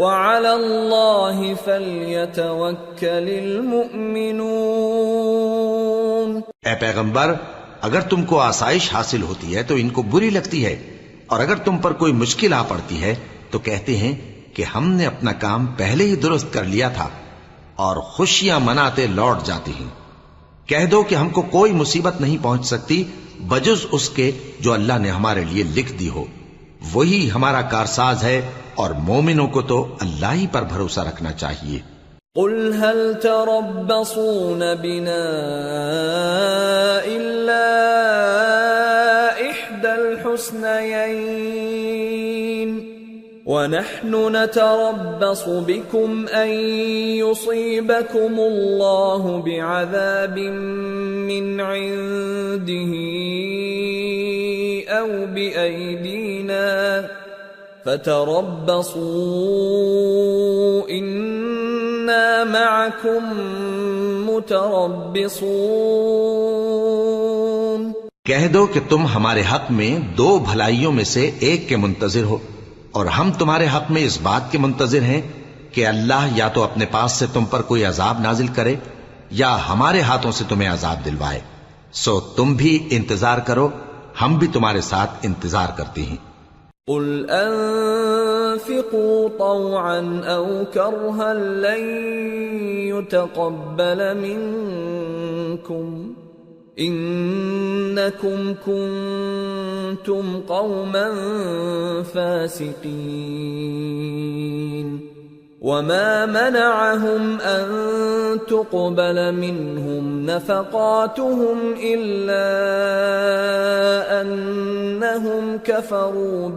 وَعَلَى اللَّهِ فَلْيَتَوَكَّلِ الْمُؤْمِنُونَ. اے پیغمبر، اگر تم کو آسائش حاصل ہوتی ہے تو ان کو بری لگتی ہے، اور اگر تم پر کوئی مشکل آ پڑتی ہے تو کہتے ہیں کہ ہم نے اپنا کام پہلے ہی درست کر لیا تھا، اور خوشیاں مناتے لوٹ جاتے ہیں. کہہ دو کہ ہم کو کوئی مصیبت نہیں پہنچ سکتی بجز اس کے جو اللہ نے ہمارے لیے لکھ دی ہو. وہی ہمارا کارساز ہے، اور مومنوں کو تو اللہ ہی پر بھروسہ رکھنا چاہیے. قل هل تربصون بنا إلا إحدى الحسنيين ونحن نتربص بكم أن يصيبكم الله بعذاب من عنده أو بأيدينا فتربصوا إنا معكم متربصون. کہہ دو کہ تم ہمارے حق میں دو بھلائیوں میں سے ایک کے منتظر ہو، اور ہم تمہارے حق میں اس بات کے منتظر ہیں کہ اللہ یا تو اپنے پاس سے تم پر کوئی عذاب نازل کرے یا ہمارے ہاتھوں سے تمہیں عذاب دلوائے. سو تم بھی انتظار کرو، ہم بھی تمہارے ساتھ انتظار کرتے ہیں. قل انفقوا طوعا او کرها لن يتقبل منكم انکم کنتم قوما فاسقین. وما منعهم ان تقبل منهم نفقاتهم الا انهم كفروا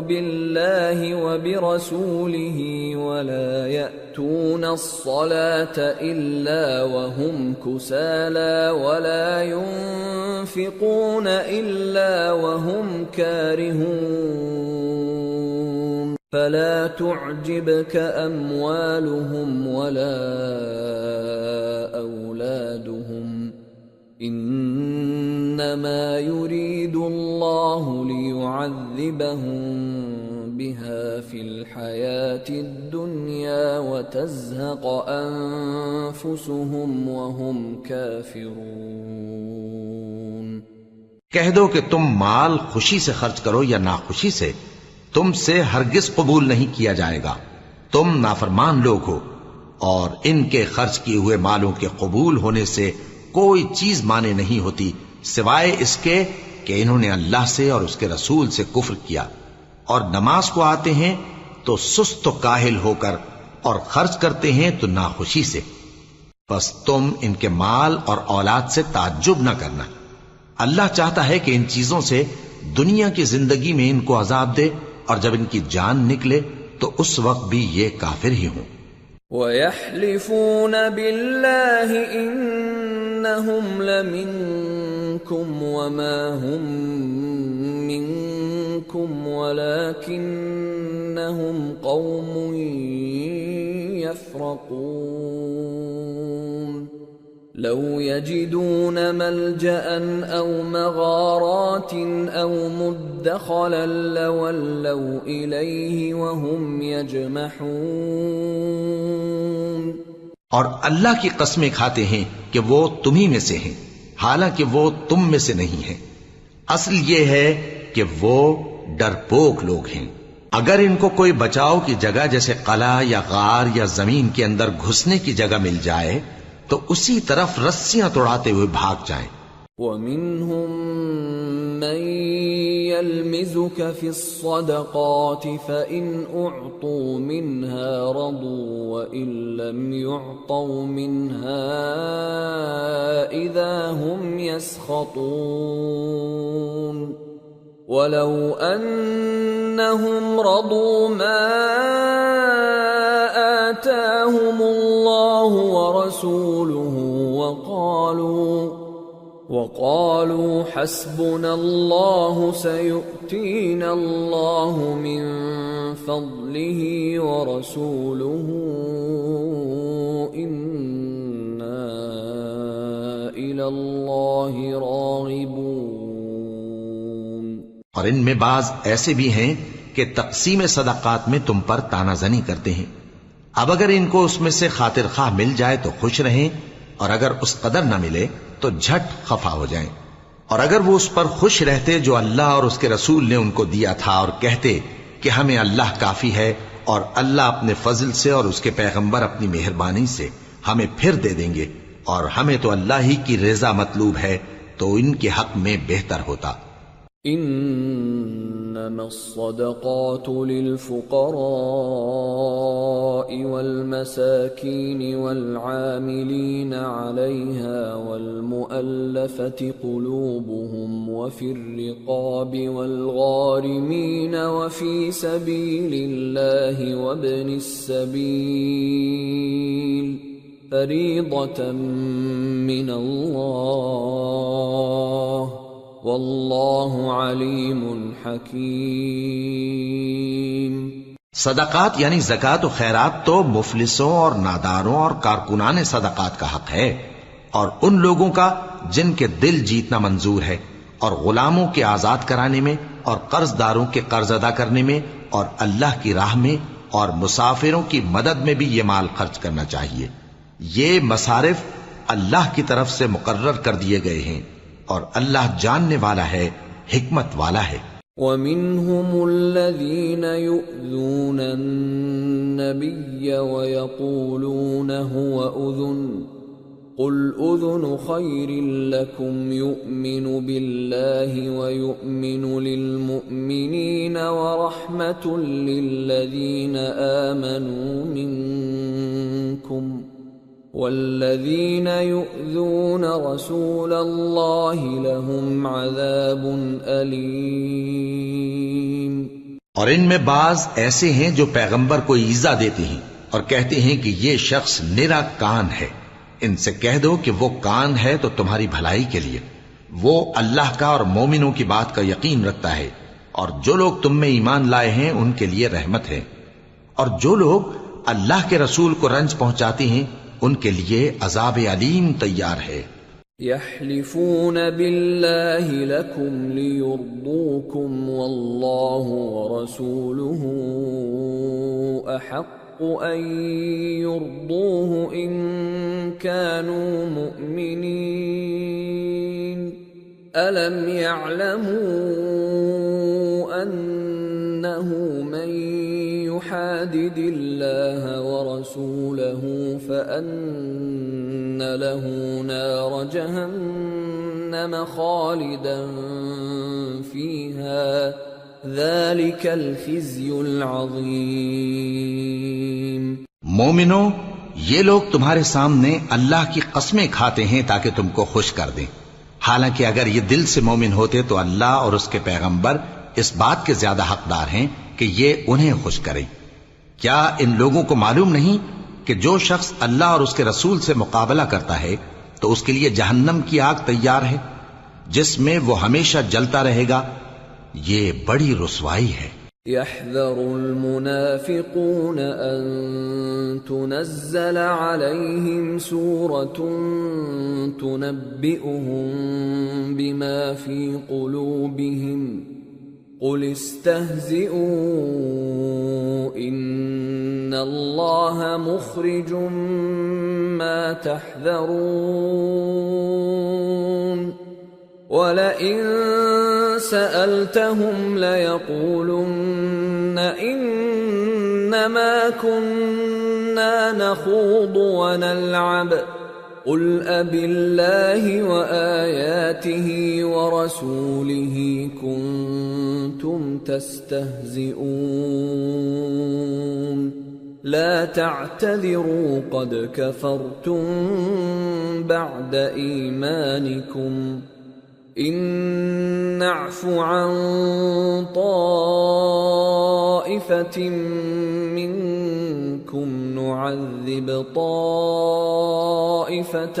بالله وبرسوله ولا يأتون الصلاة إلا وهم كسالى ولا ينفقون إلا وهم كارهون. فلا تعجبك أموالهم ولا أولادهم انما يريد الله ليعذبهم بها في الحياة الدنيا وتزهق انفسهم وهم كافرون. کہہ دو کہ تم مال خوشی سے خرچ کرو یا ناخوشی سے، تم سے ہرگز قبول نہیں کیا جائے گا. تم نافرمان لوگ ہو، اور ان کے خرچ کیے ہوئے مالوں کے قبول ہونے سے کوئی چیز مانے نہیں ہوتی سوائے اس کے کہ انہوں نے اللہ سے اور اس کے رسول سے کفر کیا، اور نماز کو آتے ہیں تو سست و کاہل ہو کر، اور خرچ کرتے ہیں تو ناخوشی سے. بس تم ان کے مال اور اولاد سے تعجب نہ کرنا، اللہ چاہتا ہے کہ ان چیزوں سے دنیا کی زندگی میں ان کو عذاب دے، اور جب ان کی جان نکلے تو اس وقت بھی یہ کافر ہی ہوں۔ وَيَحْلِفُونَ بِاللَّهِ إِنَّهُمْ لَمِنكُمْ وَمَا هُمْ مِنكُمْ وَلَكِنَّهُمْ قَوْمٌ يَفْرَقُونَ لَوْ يَجِدُونَ مَلْجَأً أَوْ مَغَارَاتٍ أَوْ مُدَّخَلًا لَوَلَّوْا إِلَيْهِ وَهُمْ يَجْمَحُونَ۔ اور اللہ کی قسمیں کھاتے ہیں کہ وہ تمہیں میں سے ہیں، حالانکہ وہ تم میں سے نہیں ہیں۔ اصل یہ ہے کہ وہ ڈرپوک لوگ ہیں۔ اگر ان کو کوئی بچاؤ کی جگہ جیسے قلعہ یا غار یا زمین کے اندر گھسنے کی جگہ مل جائے تو اسی طرف رسیاں توڑاتے ہوئے بھاگ جائیں۔ وَمِنْهُمْ مَنْ يَلْمِزُكَ فِي الصَّدَقَاتِ فَإِنْ أُعْطُوا مِنْهَا رَضُوا وَإِنْ لَمْ يُعْطَوْا مِنْهَا إِذَا هُمْ يَسْخَطُونَ وَلَوْ أَنَّهُمْ رَضُوا مَا آتَاهُمُ اللَّهُ وَرَسُولُهُ وَقَالُوا حَسْبُنَا اللَّهُ سَيُؤْتِينَا اللَّهُ مِنْ فَضْلِهِ وَرَسُولُهُ إِنَّا إِلَى اللَّهِ رَاغِبُونَ۔ اور ان میں بعض ایسے بھی ہیں کہ تقسیم صدقات میں تم پر تانا زنی کرتے ہیں۔ اب اگر ان کو اس میں سے خاطر خواہ مل جائے تو خوش رہیں، اور اگر اس قدر نہ ملے تو جھٹ خفا ہو جائیں۔ اور اگر وہ اس پر خوش رہتے جو اللہ اور اس کے رسول نے ان کو دیا تھا، اور کہتے کہ ہمیں اللہ کافی ہے، اور اللہ اپنے فضل سے اور اس کے پیغمبر اپنی مہربانی سے ہمیں پھر دے دیں گے، اور ہمیں تو اللہ ہی کی رضا مطلوب ہے، تو ان کے حق میں بہتر ہوتا۔ انما الصدقات للفقراء والمساكين والعاملين عليها والمؤلفة قلوبهم وفي الرقاب والغارمين وفي سبيل الله وابن السبيل فريضة من الله واللہ علیم حکیم۔ صدقات یعنی زکوٰۃ و خیرات تو مفلسوں اور ناداروں اور کارکنان صدقات کا حق ہے، اور ان لوگوں کا جن کے دل جیتنا منظور ہے، اور غلاموں کے آزاد کرانے میں، اور قرض داروں کے قرض ادا کرنے میں، اور اللہ کی راہ میں، اور مسافروں کی مدد میں بھی یہ مال خرچ کرنا چاہیے۔ یہ مصارف اللہ کی طرف سے مقرر کر دیے گئے ہیں، اور اللہ جاننے والا ہے، حکمت والا ہے۔ وَمِنْهُمُ الَّذِينَ يُؤْذُونَ النَّبِيَّ وَيَقُولُونَ هُوَ أُذُنٌ قُلْ أُذُنُ خَيْرٍ لَكُمْ يُؤْمِنُ بِاللَّهِ وَيُؤْمِنُ لِلْمُؤْمِنِينَ وَرَحْمَةٌ لِلَّذِينَ آمَنُوا مِنْكُمْ والذین یؤذون رسول اللہ لهم عذاب علیم۔ اور ان میں بعض ایسے ہیں جو پیغمبر کو ایذا دیتے ہیں اور کہتے ہیں کہ یہ شخص نرا کان ہے۔ ان سے کہہ دو کہ وہ کان ہے تو تمہاری بھلائی کے لیے، وہ اللہ کا اور مومنوں کی بات کا یقین رکھتا ہے، اور جو لوگ تم میں ایمان لائے ہیں ان کے لیے رحمت ہے، اور جو لوگ اللہ کے رسول کو رنج پہنچاتے ہیں ان کے لیے عذاب علیم تیار ہے۔ یحلفون باللہ لکم لیرضوکم واللہ ورسولہ احق ان یرضوہ ان كانوا مؤمنین الم یعلموا انہ من يحادد الله ورسوله فأن له نار جهنم خالدا فيها ذلك الخزي العظيم۔ مومنو، یہ لوگ تمہارے سامنے اللہ کی قسمیں کھاتے ہیں تاکہ تم کو خوش کر دیں، حالانکہ اگر یہ دل سے مومن ہوتے تو اللہ اور اس کے پیغمبر اس بات کے زیادہ حقدار ہیں کہ یہ انہیں خوش کریں۔ کیا ان لوگوں کو معلوم نہیں کہ جو شخص اللہ اور اس کے رسول سے مقابلہ کرتا ہے تو اس کے لیے جہنم کی آگ تیار ہے جس میں وہ ہمیشہ جلتا رہے گا، یہ بڑی رسوائی ہے۔ يحذر المنافقون أن تنزل عليهم سورة تنبئهم بما في قلوبهم قل استهزئوا إن الله مخرج ما تحذرون وَلَئِن سَأَلْتَهُمْ لَيَقُولُنَّ إِنَّمَا كُنَّا نَخُوضُ وَنَلْعَبُ قُلْ أَبِاللَّهِ وَآيَاتِهِ وَرَسُولِهِ كُنتُمْ تَسْتَهْزِئُونَ لَا تَعْتَذِرُوا قَدْ كَفَرْتُمْ بَعْدَ إِيمَانِكُمْ إن نعف عن طائفة منكم نعذب طائفة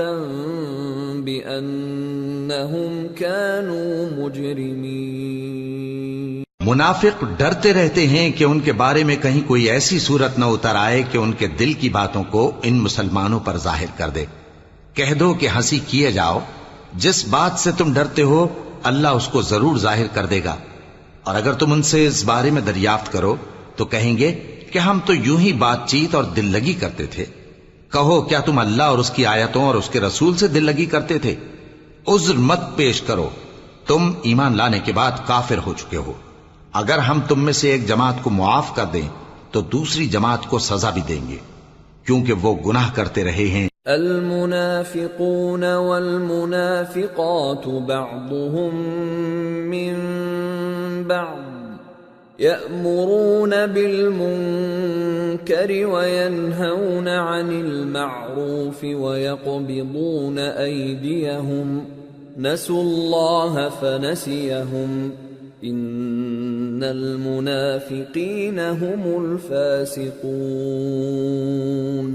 بأنهم كانوا مجرمين۔ منافق ڈرتے رہتے ہیں کہ ان کے بارے میں کہیں کوئی ایسی صورت نہ اتر آئے کہ ان کے دل کی باتوں کو ان مسلمانوں پر ظاہر کر دے۔ کہہ دو کہ ہنسی کیے جاؤ، جس بات سے تم ڈرتے ہو اللہ اس کو ضرور ظاہر کر دے گا، اور اگر تم ان سے اس بارے میں دریافت کرو تو کہیں گے کہ ہم تو یوں ہی بات چیت اور دل لگی کرتے تھے۔ کہو کیا تم اللہ اور اس کی آیتوں اور اس کے رسول سے دل لگی کرتے تھے؟ عذر مت پیش کرو، تم ایمان لانے کے بعد کافر ہو چکے ہو۔ اگر ہم تم میں سے ایک جماعت کو معاف کر دیں تو دوسری جماعت کو سزا بھی دیں گے، کیونکہ وہ گناہ کرتے رہے ہیں۔ المنافقون والمنافقات بعضهم من بعض يأمرون بالمنكر وينهون عن المعروف ويقبضون أيديهم نسوا الله فنسيهم إن المنافقين هم الفاسقون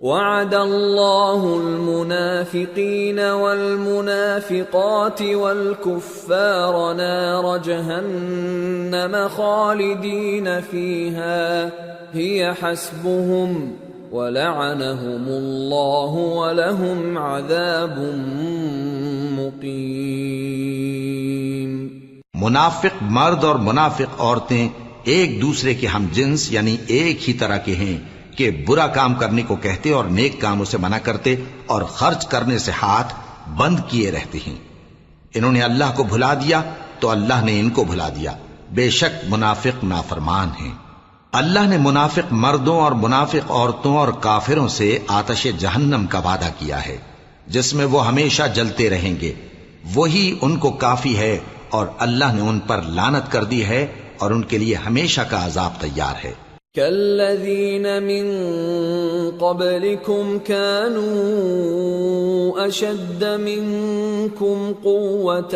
وعد الله المنافقين والمنافقات والكفار نار جهنم خالدين فيها هي حسبهم ولعنهم الله ولهم عذاب مقيم۔ منافق مرد اور منافق عورتیں ایک دوسرے کے ہم جنس یعنی ایک ہی طرح کے ہیں کہ برا کام کرنے کو کہتے اور نیک کاموں سے منع کرتے اور خرچ کرنے سے ہاتھ بند کیے رہتے ہیں۔ انہوں نے اللہ کو بھلا دیا تو اللہ نے ان کو بھلا دیا، بے شک منافق نافرمان ہیں۔ اللہ نے منافق مردوں اور منافق عورتوں اور کافروں سے آتش جہنم کا وعدہ کیا ہے جس میں وہ ہمیشہ جلتے رہیں گے، وہی ان کو کافی ہے، اور اللہ نے ان پر لعنت کر دی ہے اور ان کے لیے ہمیشہ کا عذاب تیار ہے۔ كالذين من قبلكم كانوا أشد منكم قوة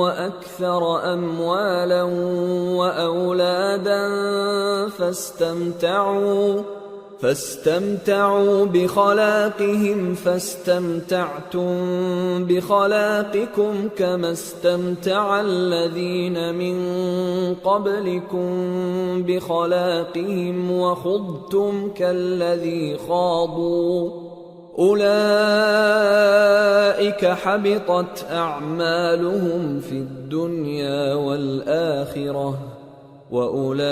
وأكثر أموالا وأولادا فاستمتعوا بخلاقهم فاستمتعتم بخلاقكم كما استمتع الذين من قبلكم بخلاقهم وخضتم كالذي خاضوا أولئك حبطت أعمالهم في الدنيا والآخرة وَأُولَئِكَ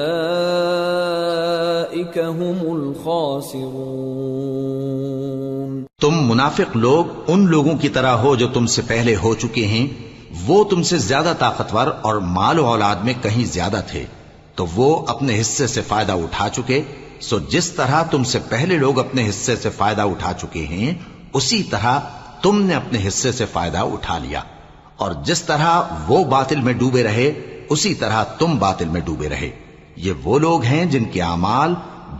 هُمُ الْخَاسِرُونَ۔ تم منافق لوگ ان لوگوں کی طرح ہو جو تم سے پہلے ہو چکے ہیں، وہ تم سے زیادہ طاقتور اور مال و اولاد میں کہیں زیادہ تھے، تو وہ اپنے حصے سے فائدہ اٹھا چکے، سو جس طرح تم سے پہلے لوگ اپنے حصے سے فائدہ اٹھا چکے ہیں اسی طرح تم نے اپنے حصے سے فائدہ اٹھا لیا، اور جس طرح وہ باطل میں ڈوبے رہے اسی طرح تم باطل میں ڈوبے رہے۔ یہ وہ لوگ ہیں جن کے اعمال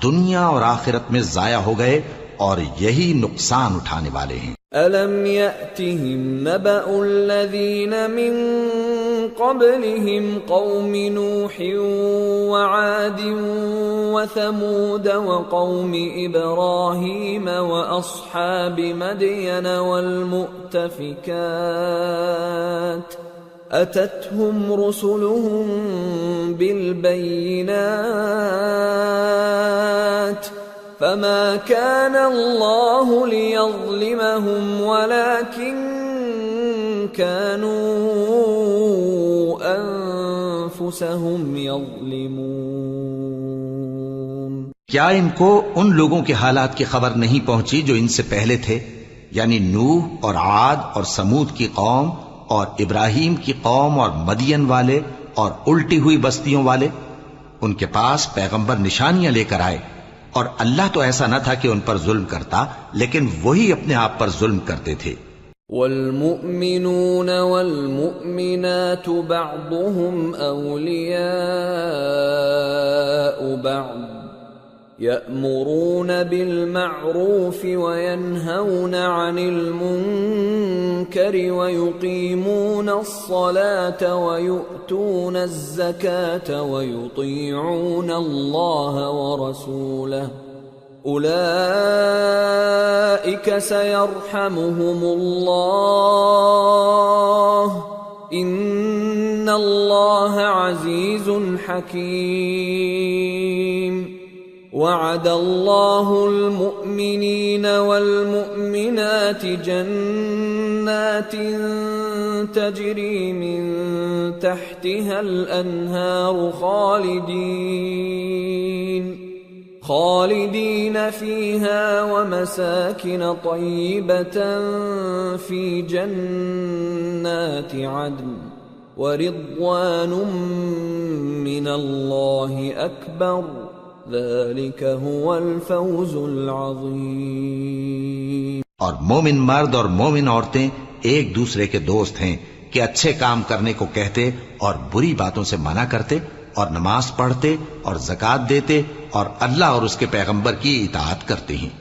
دنیا اور آخرت میں ضائع ہو گئے اور یہی نقصان اٹھانے والے ہیں۔ أَلَمْ يَأْتِهِمْ نَبَأُ الَّذِينَ مِنْ قَبْلِهِمْ قَوْمِ نُوحٍ وَعَادٍ وَثَمُودَ وَقَوْمِ إِبْرَاهِيمَ وَأَصْحَابِ مَدْيَنَ وَالْمُؤْتَفِكَاتِ أَتَتْهُمْ رُسُلُهُم بِالْبَيِّنَاتِ فما كان الله ليظلمهم ولكن كانوا أنفسهم يظلمون۔ کیا ان کو ان لوگوں کے حالات کی خبر نہیں پہنچی جو ان سے پہلے تھے، یعنی نوح اور عاد اور سمود کی قوم اور ابراہیم کی قوم اور مدین والے اور الٹی ہوئی بستیوں والے؟ ان کے پاس پیغمبر نشانیاں لے کر آئے، اور اللہ تو ایسا نہ تھا کہ ان پر ظلم کرتا، لیکن وہی اپنے آپ پر ظلم کرتے تھے۔ والمؤمنون والمؤمنات بعضهم أولياء بعض يأمرون بالمعروف وينهون عن المنكر ويقيمون الصلاة ويؤتون الزكاة ويطيعون الله ورسوله أولئك سيرحمهم الله إن الله عزيز حكيم۔ وعد الله المؤمنين والمؤمنات جنات تجري من تحتها الأنهار خالدين فيها ومساكن طيبة في جنات عدن ورضوان من الله أكبر ذلك هو الفوز العظیم۔ اور مومن مرد اور مومن عورتیں ایک دوسرے کے دوست ہیں کہ اچھے کام کرنے کو کہتے اور بری باتوں سے منع کرتے اور نماز پڑھتے اور زکوٰۃ دیتے اور اللہ اور اس کے پیغمبر کی اطاعت کرتے ہیں۔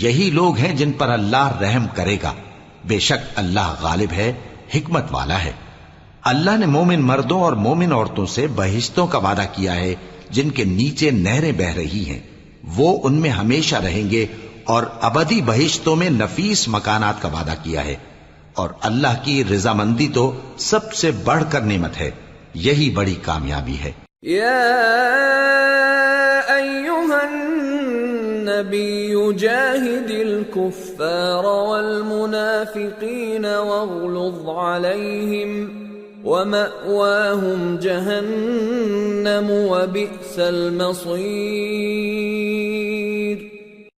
یہی لوگ ہیں جن پر اللہ رحم کرے گا، بے شک اللہ غالب ہے، حکمت والا ہے۔ اللہ نے مومن مردوں اور مومن عورتوں سے بہشتوں کا وعدہ کیا ہے جن کے نیچے نہریں بہ رہی ہیں، وہ ان میں ہمیشہ رہیں گے، اور ابدی بہشتوں میں نفیس مکانات کا وعدہ کیا ہے، اور اللہ کی رضامندی تو سب سے بڑھ کر نعمت ہے، یہی بڑی کامیابی ہے۔ یا ایھا النبی جاہد الکفار والمنافقین واغلظ علیہم وَمَأْوَاهُمْ جَهَنَّمُ وَبِئْسَ الْمَصِيرُ۔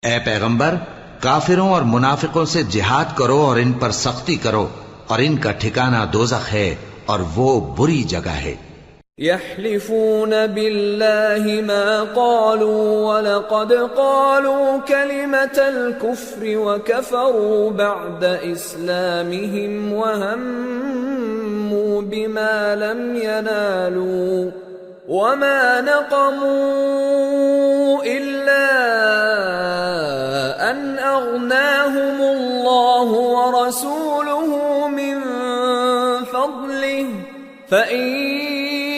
اے پیغمبر، کافروں اور منافقوں سے جہاد کرو اور ان پر سختی کرو، اور ان کا ٹھکانہ دوزخ ہے اور وہ بری جگہ ہے۔ يحلفون بالله ما قالوا ولقد قالوا كلمة الكفر وكفروا بعد إسلامهم وهموا بما لم ينالوا وما نقموا إلا أن أغناهم الله ورسوله من فضله فإن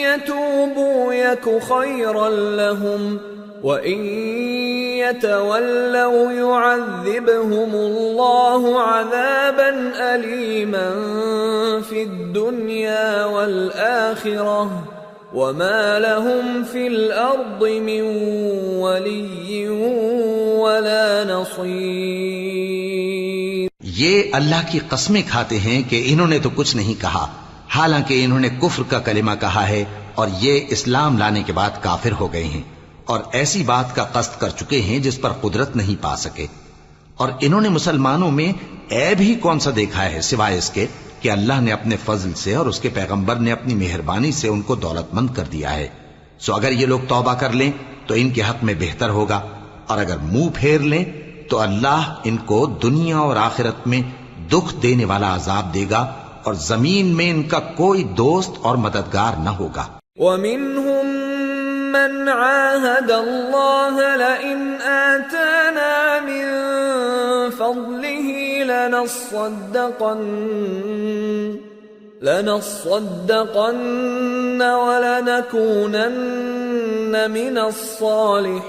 يتوبوا يك خيرا لهم وإن يتولوا يعذبهم الله عذابا أليما في الدنيا والآخرة وما لهم في الأرض من ولي ولا نصير۔ یہ اللہ کی قسمیں کھاتے ہیں کہ انہوں نے تو کچھ نہیں کہا، حالانکہ انہوں نے کفر کا کلمہ کہا ہے اور یہ اسلام لانے کے بعد کافر ہو گئے ہیں، اور ایسی بات کا قصد کر چکے ہیں جس پر قدرت نہیں پا سکے۔ اور انہوں نے مسلمانوں میں عیب ہی کون سا دیکھا ہے سوائے اس کے کہ اللہ نے اپنے فضل سے اور اس کے پیغمبر نے اپنی مہربانی سے ان کو دولت مند کر دیا ہے۔ سو اگر یہ لوگ توبہ کر لیں تو ان کے حق میں بہتر ہوگا، اور اگر منہ پھیر لیں تو اللہ ان کو دنیا اور آخرت میں دکھ دینے والا عذاب دے گا، اور زمین میں ان کا کوئی دوست اور مددگار نہ ہوگا۔ وَمِنْهُمْ مَنْ عَاهَدَ اللَّهَ لَئِنْ آتَانَا مِنْ فَضْلِهِ لنصدقن ولنكونن من الصالحين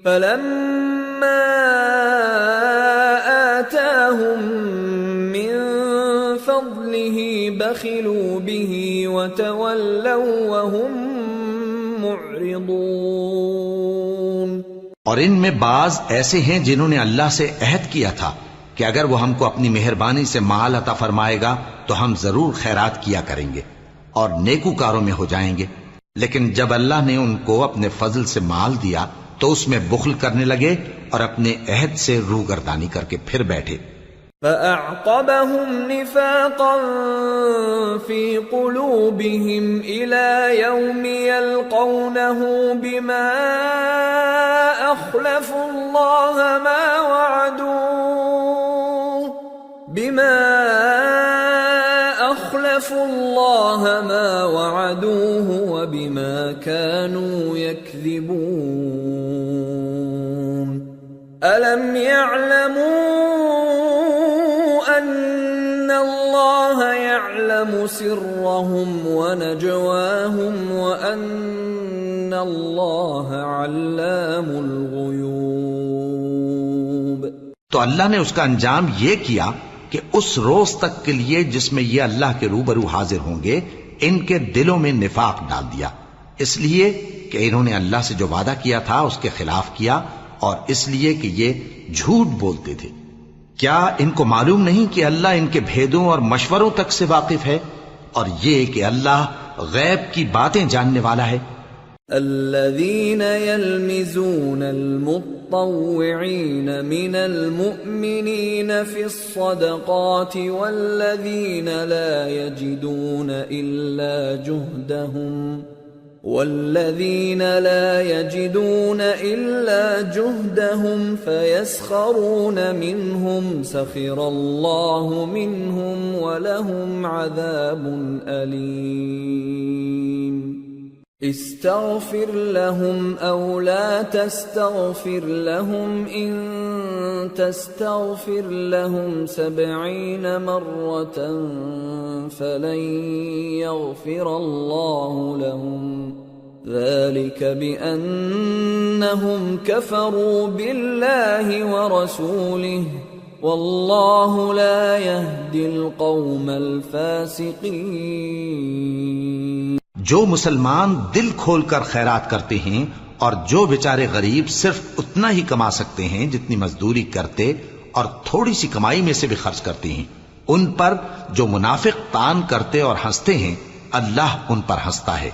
فلما آتاهم من فضله بخلوا به وتولوا وهم معرضون۔ اور ان میں بعض ایسے ہیں جنہوں نے اللہ سے عہد کیا تھا کہ اگر وہ ہم کو اپنی مہربانی سے مال عطا فرمائے گا تو ہم ضرور خیرات کیا کریں گے اور نیکوکاروں میں ہو جائیں گے، لیکن جب اللہ نے ان کو اپنے فضل سے مال دیا تو اس میں بخل کرنے لگے اور اپنے عہد سے روگردانی کر کے پھر بیٹھے۔ فأعقبهم نفاقا في قلوبهم إلى يوم يلقونه بما أخلفوا الله ما وعدوه وبما كانوا يكذبون ألم يعلموا أن الله يعلم سرهم ونجواهم وأن الله علام الغيوب۔ تو اللہ نے اس کا انجام یہ کیا کہ اس روز تک کے لیے جس میں یہ اللہ کے روبرو حاضر ہوں گے ان کے دلوں میں نفاق ڈال دیا، اس لیے کہ انہوں نے اللہ سے جو وعدہ کیا تھا اس کے خلاف کیا، اور اس لیے کہ یہ جھوٹ بولتے تھے۔ کیا ان کو معلوم نہیں کہ اللہ ان کے بھیدوں اور مشوروں تک سے واقف ہے، اور یہ کہ اللہ غیب کی باتیں جاننے والا ہے۔ الذين يلمزون المطوعين من المؤمنين في الصدقات والذين لا يجدون إلا جهدهم فيسخرون منهم سخر الله منهم ولهم عذاب أليم استغفر لهم أو لا تستغفر لهم إن تستغفر لهم 70 مرة فلن يغفر الله لهم ذلك بأنهم كفروا بالله ورسوله والله لا يهدي القوم الفاسقين۔ جو مسلمان دل کھول کر خیرات کرتے ہیں اور جو بیچارے غریب صرف اتنا ہی کما سکتے ہیں جتنی مزدوری کرتے اور تھوڑی سی کمائی میں سے بھی خرچ کرتے ہیں، ان پر جو منافق تان کرتے اور ہنستے ہیں اللہ ان پر ہنستا ہے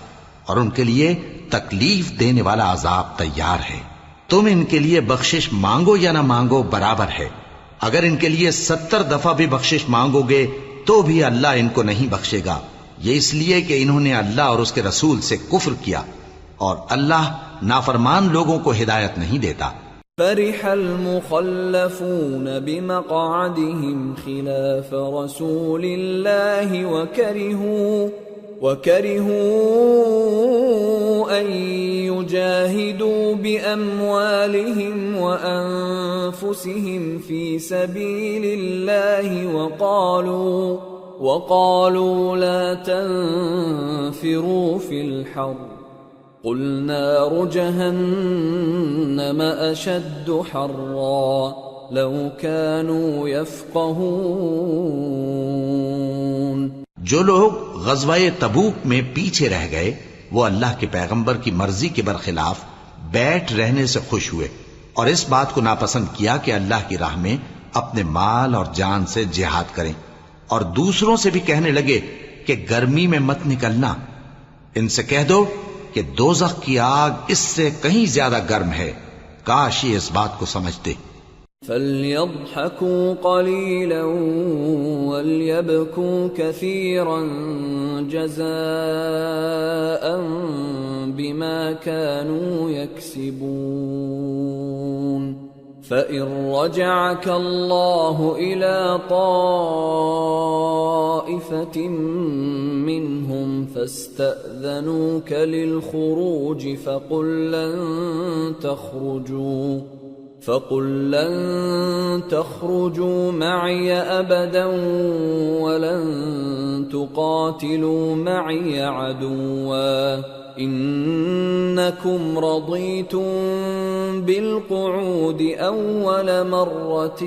اور ان کے لیے تکلیف دینے والا عذاب تیار ہے۔ تم ان کے لیے بخشش مانگو یا نہ مانگو برابر ہے، اگر ان کے لیے 70 دفعہ بھی بخشش مانگو گے تو بھی اللہ ان کو نہیں بخشے گا، یہ اس لیے کہ انہوں نے اللہ اور اس کے رسول سے کفر کیا، اور اللہ نافرمان لوگوں کو ہدایت نہیں دیتا۔ فرح المخلفون بمقعدهم خلاف رسول الله وكرهوا أن يجاهدوا بأموالهم وأنفسهم في سبيل الله وقالوا لا تنفروا في الحر قل نار جهنم أشد حرا لو كانوا يفقهون۔ جو لوگ غزوہ تبوک میں پیچھے رہ گئے وہ اللہ کے پیغمبر کی مرضی کے برخلاف بیٹھ رہنے سے خوش ہوئے اور اس بات کو ناپسند کیا کہ اللہ کی راہ میں اپنے مال اور جان سے جہاد کریں، اور دوسروں سے بھی کہنے لگے کہ گرمی میں مت نکلنا۔ ان سے کہہ دو کہ دوزخ کی آگ اس سے کہیں زیادہ گرم ہے، کاش یہ اس بات کو سمجھتے۔ فَلْيَضْحَكُوا قَلِيلًا وَلْيَبْكُوا كَثِيرًا جَزَاءً بِمَا كَانُوا يَكْسِبُونَ۔ فَإِن رَّجَعَكَ اللَّهُ إِلَى طَائِفَةٍ مِّنْهُمْ فَاسْتَأْذَنُوكَ لِلْخُرُوجِ فَقُل لَّن فقل لن تخرجوا معي أبدا ولن تقاتلوا معي عدوا إنكم رضيتم بالقعود أول مرة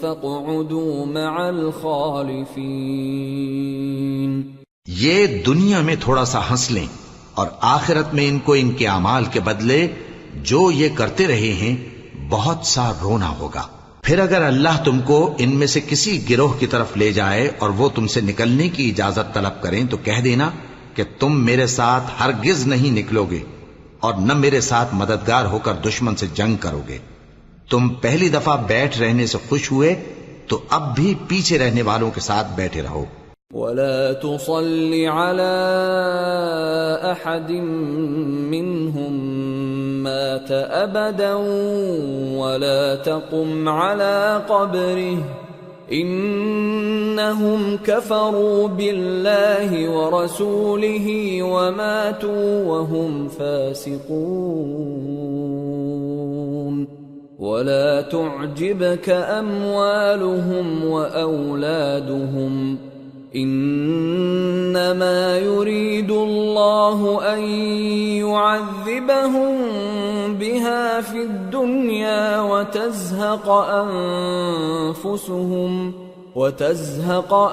فاقعدوا مع الخالفين. یہ دنیا میں تھوڑا سا ہنس لیں اور آخرت میں ان کو ان کے اعمال کے بدلے جو یہ کرتے رہے ہیں بہت سا رونا ہوگا. پھر اگر اللہ تم کو ان میں سے کسی گروہ کی طرف لے جائے اور وہ تم سے نکلنے کی اجازت طلب کریں تو کہہ دینا کہ تم میرے ساتھ ہرگز نہیں نکلو گے اور نہ میرے ساتھ مددگار ہو کر دشمن سے جنگ کرو گے. تم پہلی دفعہ بیٹھ رہنے سے خوش ہوئے تو اب بھی پیچھے رہنے والوں کے ساتھ بیٹھے رہو. ولا تصل على أحد منهم مات أبدا ولا تقم على قبره إنهم كفروا بالله ورسوله وماتوا وهم فاسقون. ولا تعجبك أموالهم وأولادهم إنما يريد الله أن يعذبهم بها في الدنيا وتزهق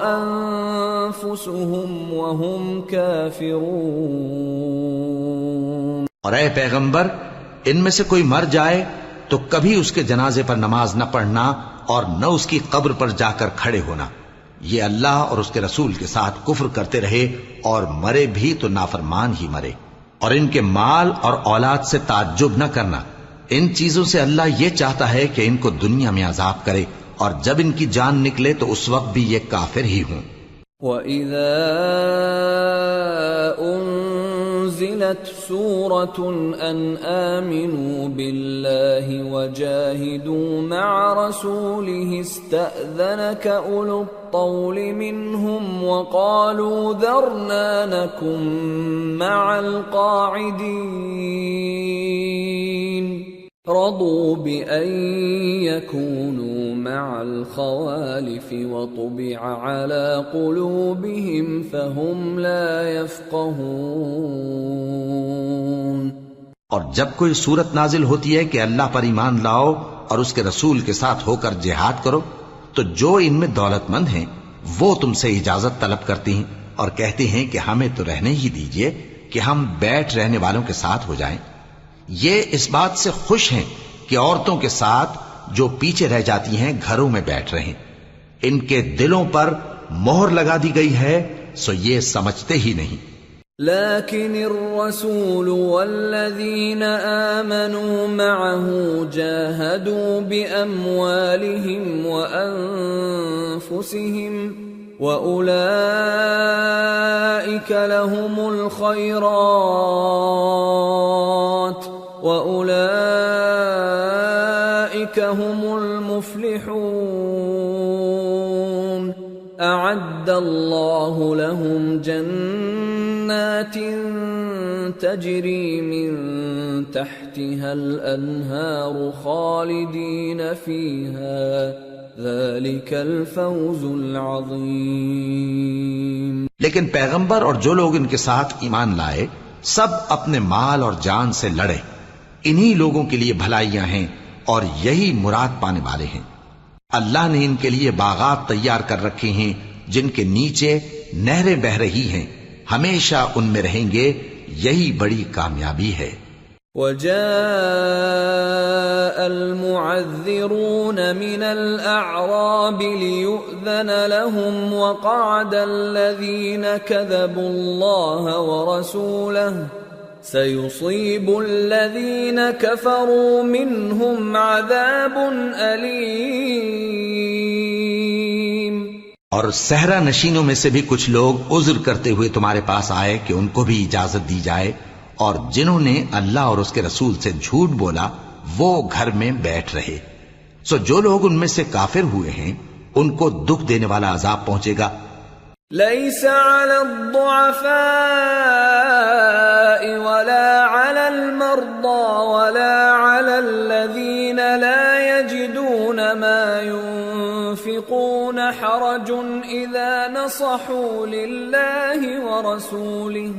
أنفسهم وهم كافرون. اور اے پیغمبر ان میں سے کوئی مر جائے تو کبھی اس کے جنازے پر نماز نہ پڑھنا اور نہ اس کی قبر پر جا کر کھڑے ہونا. یہ اللہ اور اس کے رسول کے ساتھ کفر کرتے رہے اور مرے بھی تو نافرمان ہی مرے. اور ان کے مال اور اولاد سے تعجب نہ کرنا. ان چیزوں سے اللہ یہ چاہتا ہے کہ ان کو دنیا میں عذاب کرے اور جب ان کی جان نکلے تو اس وقت بھی یہ کافر ہی ہوں. وَإِذَا أُنزِلَتْ سُورَةٌ أَنْ آمِنُوا بِاللَّهِ وَجَاهِدُوا مَعَ رَسُولِهِ اسْتَأْذَنَكَ أُولُو الطَّوْلِ مِنْهُمْ وَقَالُوا ذَرْنَا نَكُنْ مَعَ الْقَاعِدِينَ رَضُوا بِأَنْ يَكُونُوا مَعَ الْخَوَالِفِ وَطُبِعَ عَلَى قُلُوبِهِمْ فَهُمْ لَا يَفْقَهُونَ. اور جب کوئی صورت نازل ہوتی ہے کہ اللہ پر ایمان لاؤ اور اس کے رسول کے ساتھ ہو کر جہاد کرو تو جو ان میں دولت مند ہیں وہ تم سے اجازت طلب کرتی ہیں اور کہتے ہیں کہ ہمیں تو رہنے ہی دیجئے کہ ہم بیٹھ رہنے والوں کے ساتھ ہو جائیں. یہ اس بات سے خوش ہیں کہ عورتوں کے ساتھ جو پیچھے رہ جاتی ہیں گھروں میں بیٹھ رہیں. ان کے دلوں پر مہر لگا دی گئی ہے سو یہ سمجھتے ہی نہیں. لكن الرسول والذين آمنوا معه جاهدوا بأموالهم وأنفسهم وأولئك لهم الخيرات وأولئك هم المفلحون. أعد الله لهم جنات تجري من تحتها الأنهار خالدين فيها ذلك الفوز العظيم. لیکن پیغمبر اور جو لوگ ان کے ساتھ ایمان لائے سب اپنے مال اور جان سے لڑے. انہی لوگوں کے لیے بھلائیاں ہیں اور یہی مراد پانے والے ہیں. اللہ نے ان کے لیے باغات تیار کر رکھے ہیں جن کے نیچے نہریں بہ رہی ہیں. ہمیشہ ان میں رہیں گے. یہی بڑی کامیابی ہے. وجاء المعذرون من الأعراب ليؤذن لهم وقعد الذين كذبوا الله ورسوله سيصيب الذين كفروا منهم عذاب أليم. اور صحرا نشینوں میں سے بھی کچھ لوگ عذر کرتے ہوئے تمہارے پاس آئے کہ ان کو بھی اجازت دی جائے اور جنہوں نے اللہ اور اس کے رسول سے جھوٹ بولا وہ گھر میں بیٹھ رہے. سو جو لوگ ان میں سے کافر ہوئے ہیں ان کو دکھ دینے والا عذاب پہنچے گا. ليس على الضعفاء ولا على المرضى ولا على على الذين لا يجدون ما ينفقون حرج إذا نصحوا لله ورسوله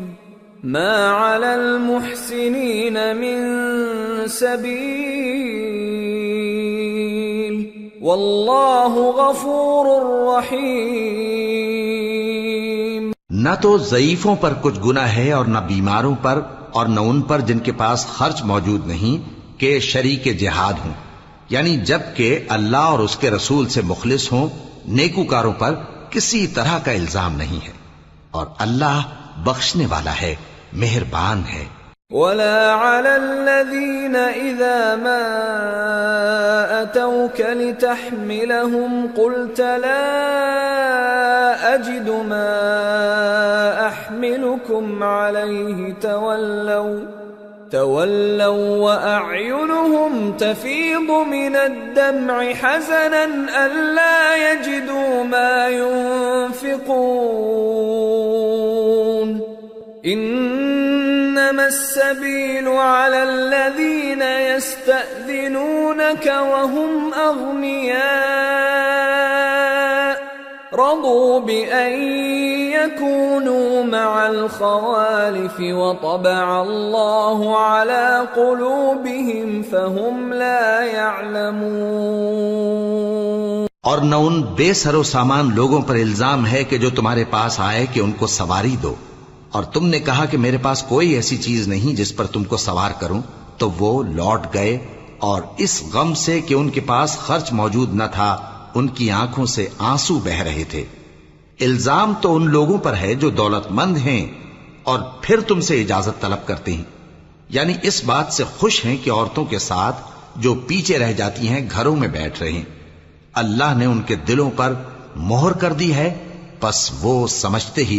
ما على المحسنين من سبيل والله غفور رحيم. نہ تو ضعیفوں پر کچھ گناہ ہے اور نہ بیماروں پر اور نہ ان پر جن کے پاس خرچ موجود نہیں کہ شریک جہاد ہوں، یعنی جب کہ اللہ اور اس کے رسول سے مخلص ہوں. نیکوکاروں پر کسی طرح کا الزام نہیں ہے اور اللہ بخشنے والا ہے، مہربان ہے. ولا على الذين إذا ما أتوك لتحملهم قلت لا أجد ما أحملكم عليه تولوا وأعينهم تفيض من الدمع حزنا ألا يجدوا ما ينفقون. إنما السبيل على الذين يستأذنونك وهم أغنياء رضوا بأن يكونوا مع الخوالف وطبع الله على قلوبهم فهم لا يعلمون. اور نہ ان بے سر و سامان لوگوں پر الزام ہے کہ جو تمہارے پاس آئے کہ ان کو سواری دو، اور تم نے کہا کہ میرے پاس کوئی ایسی چیز نہیں جس پر تم کو سوار کروں، تو وہ لوٹ گئے اور اس غم سے کہ ان کے پاس خرچ موجود نہ تھا ان کی آنکھوں سے آنسو بہ رہے تھے. الزام تو ان لوگوں پر ہے جو دولت مند ہیں اور پھر تم سے اجازت طلب کرتے ہیں، یعنی اس بات سے خوش ہیں کہ عورتوں کے ساتھ جو پیچھے رہ جاتی ہیں گھروں میں بیٹھ رہے ہیں. اللہ نے ان کے دلوں پر مہر کر دی ہے، پس وہ سمجھتے ہی نہیں.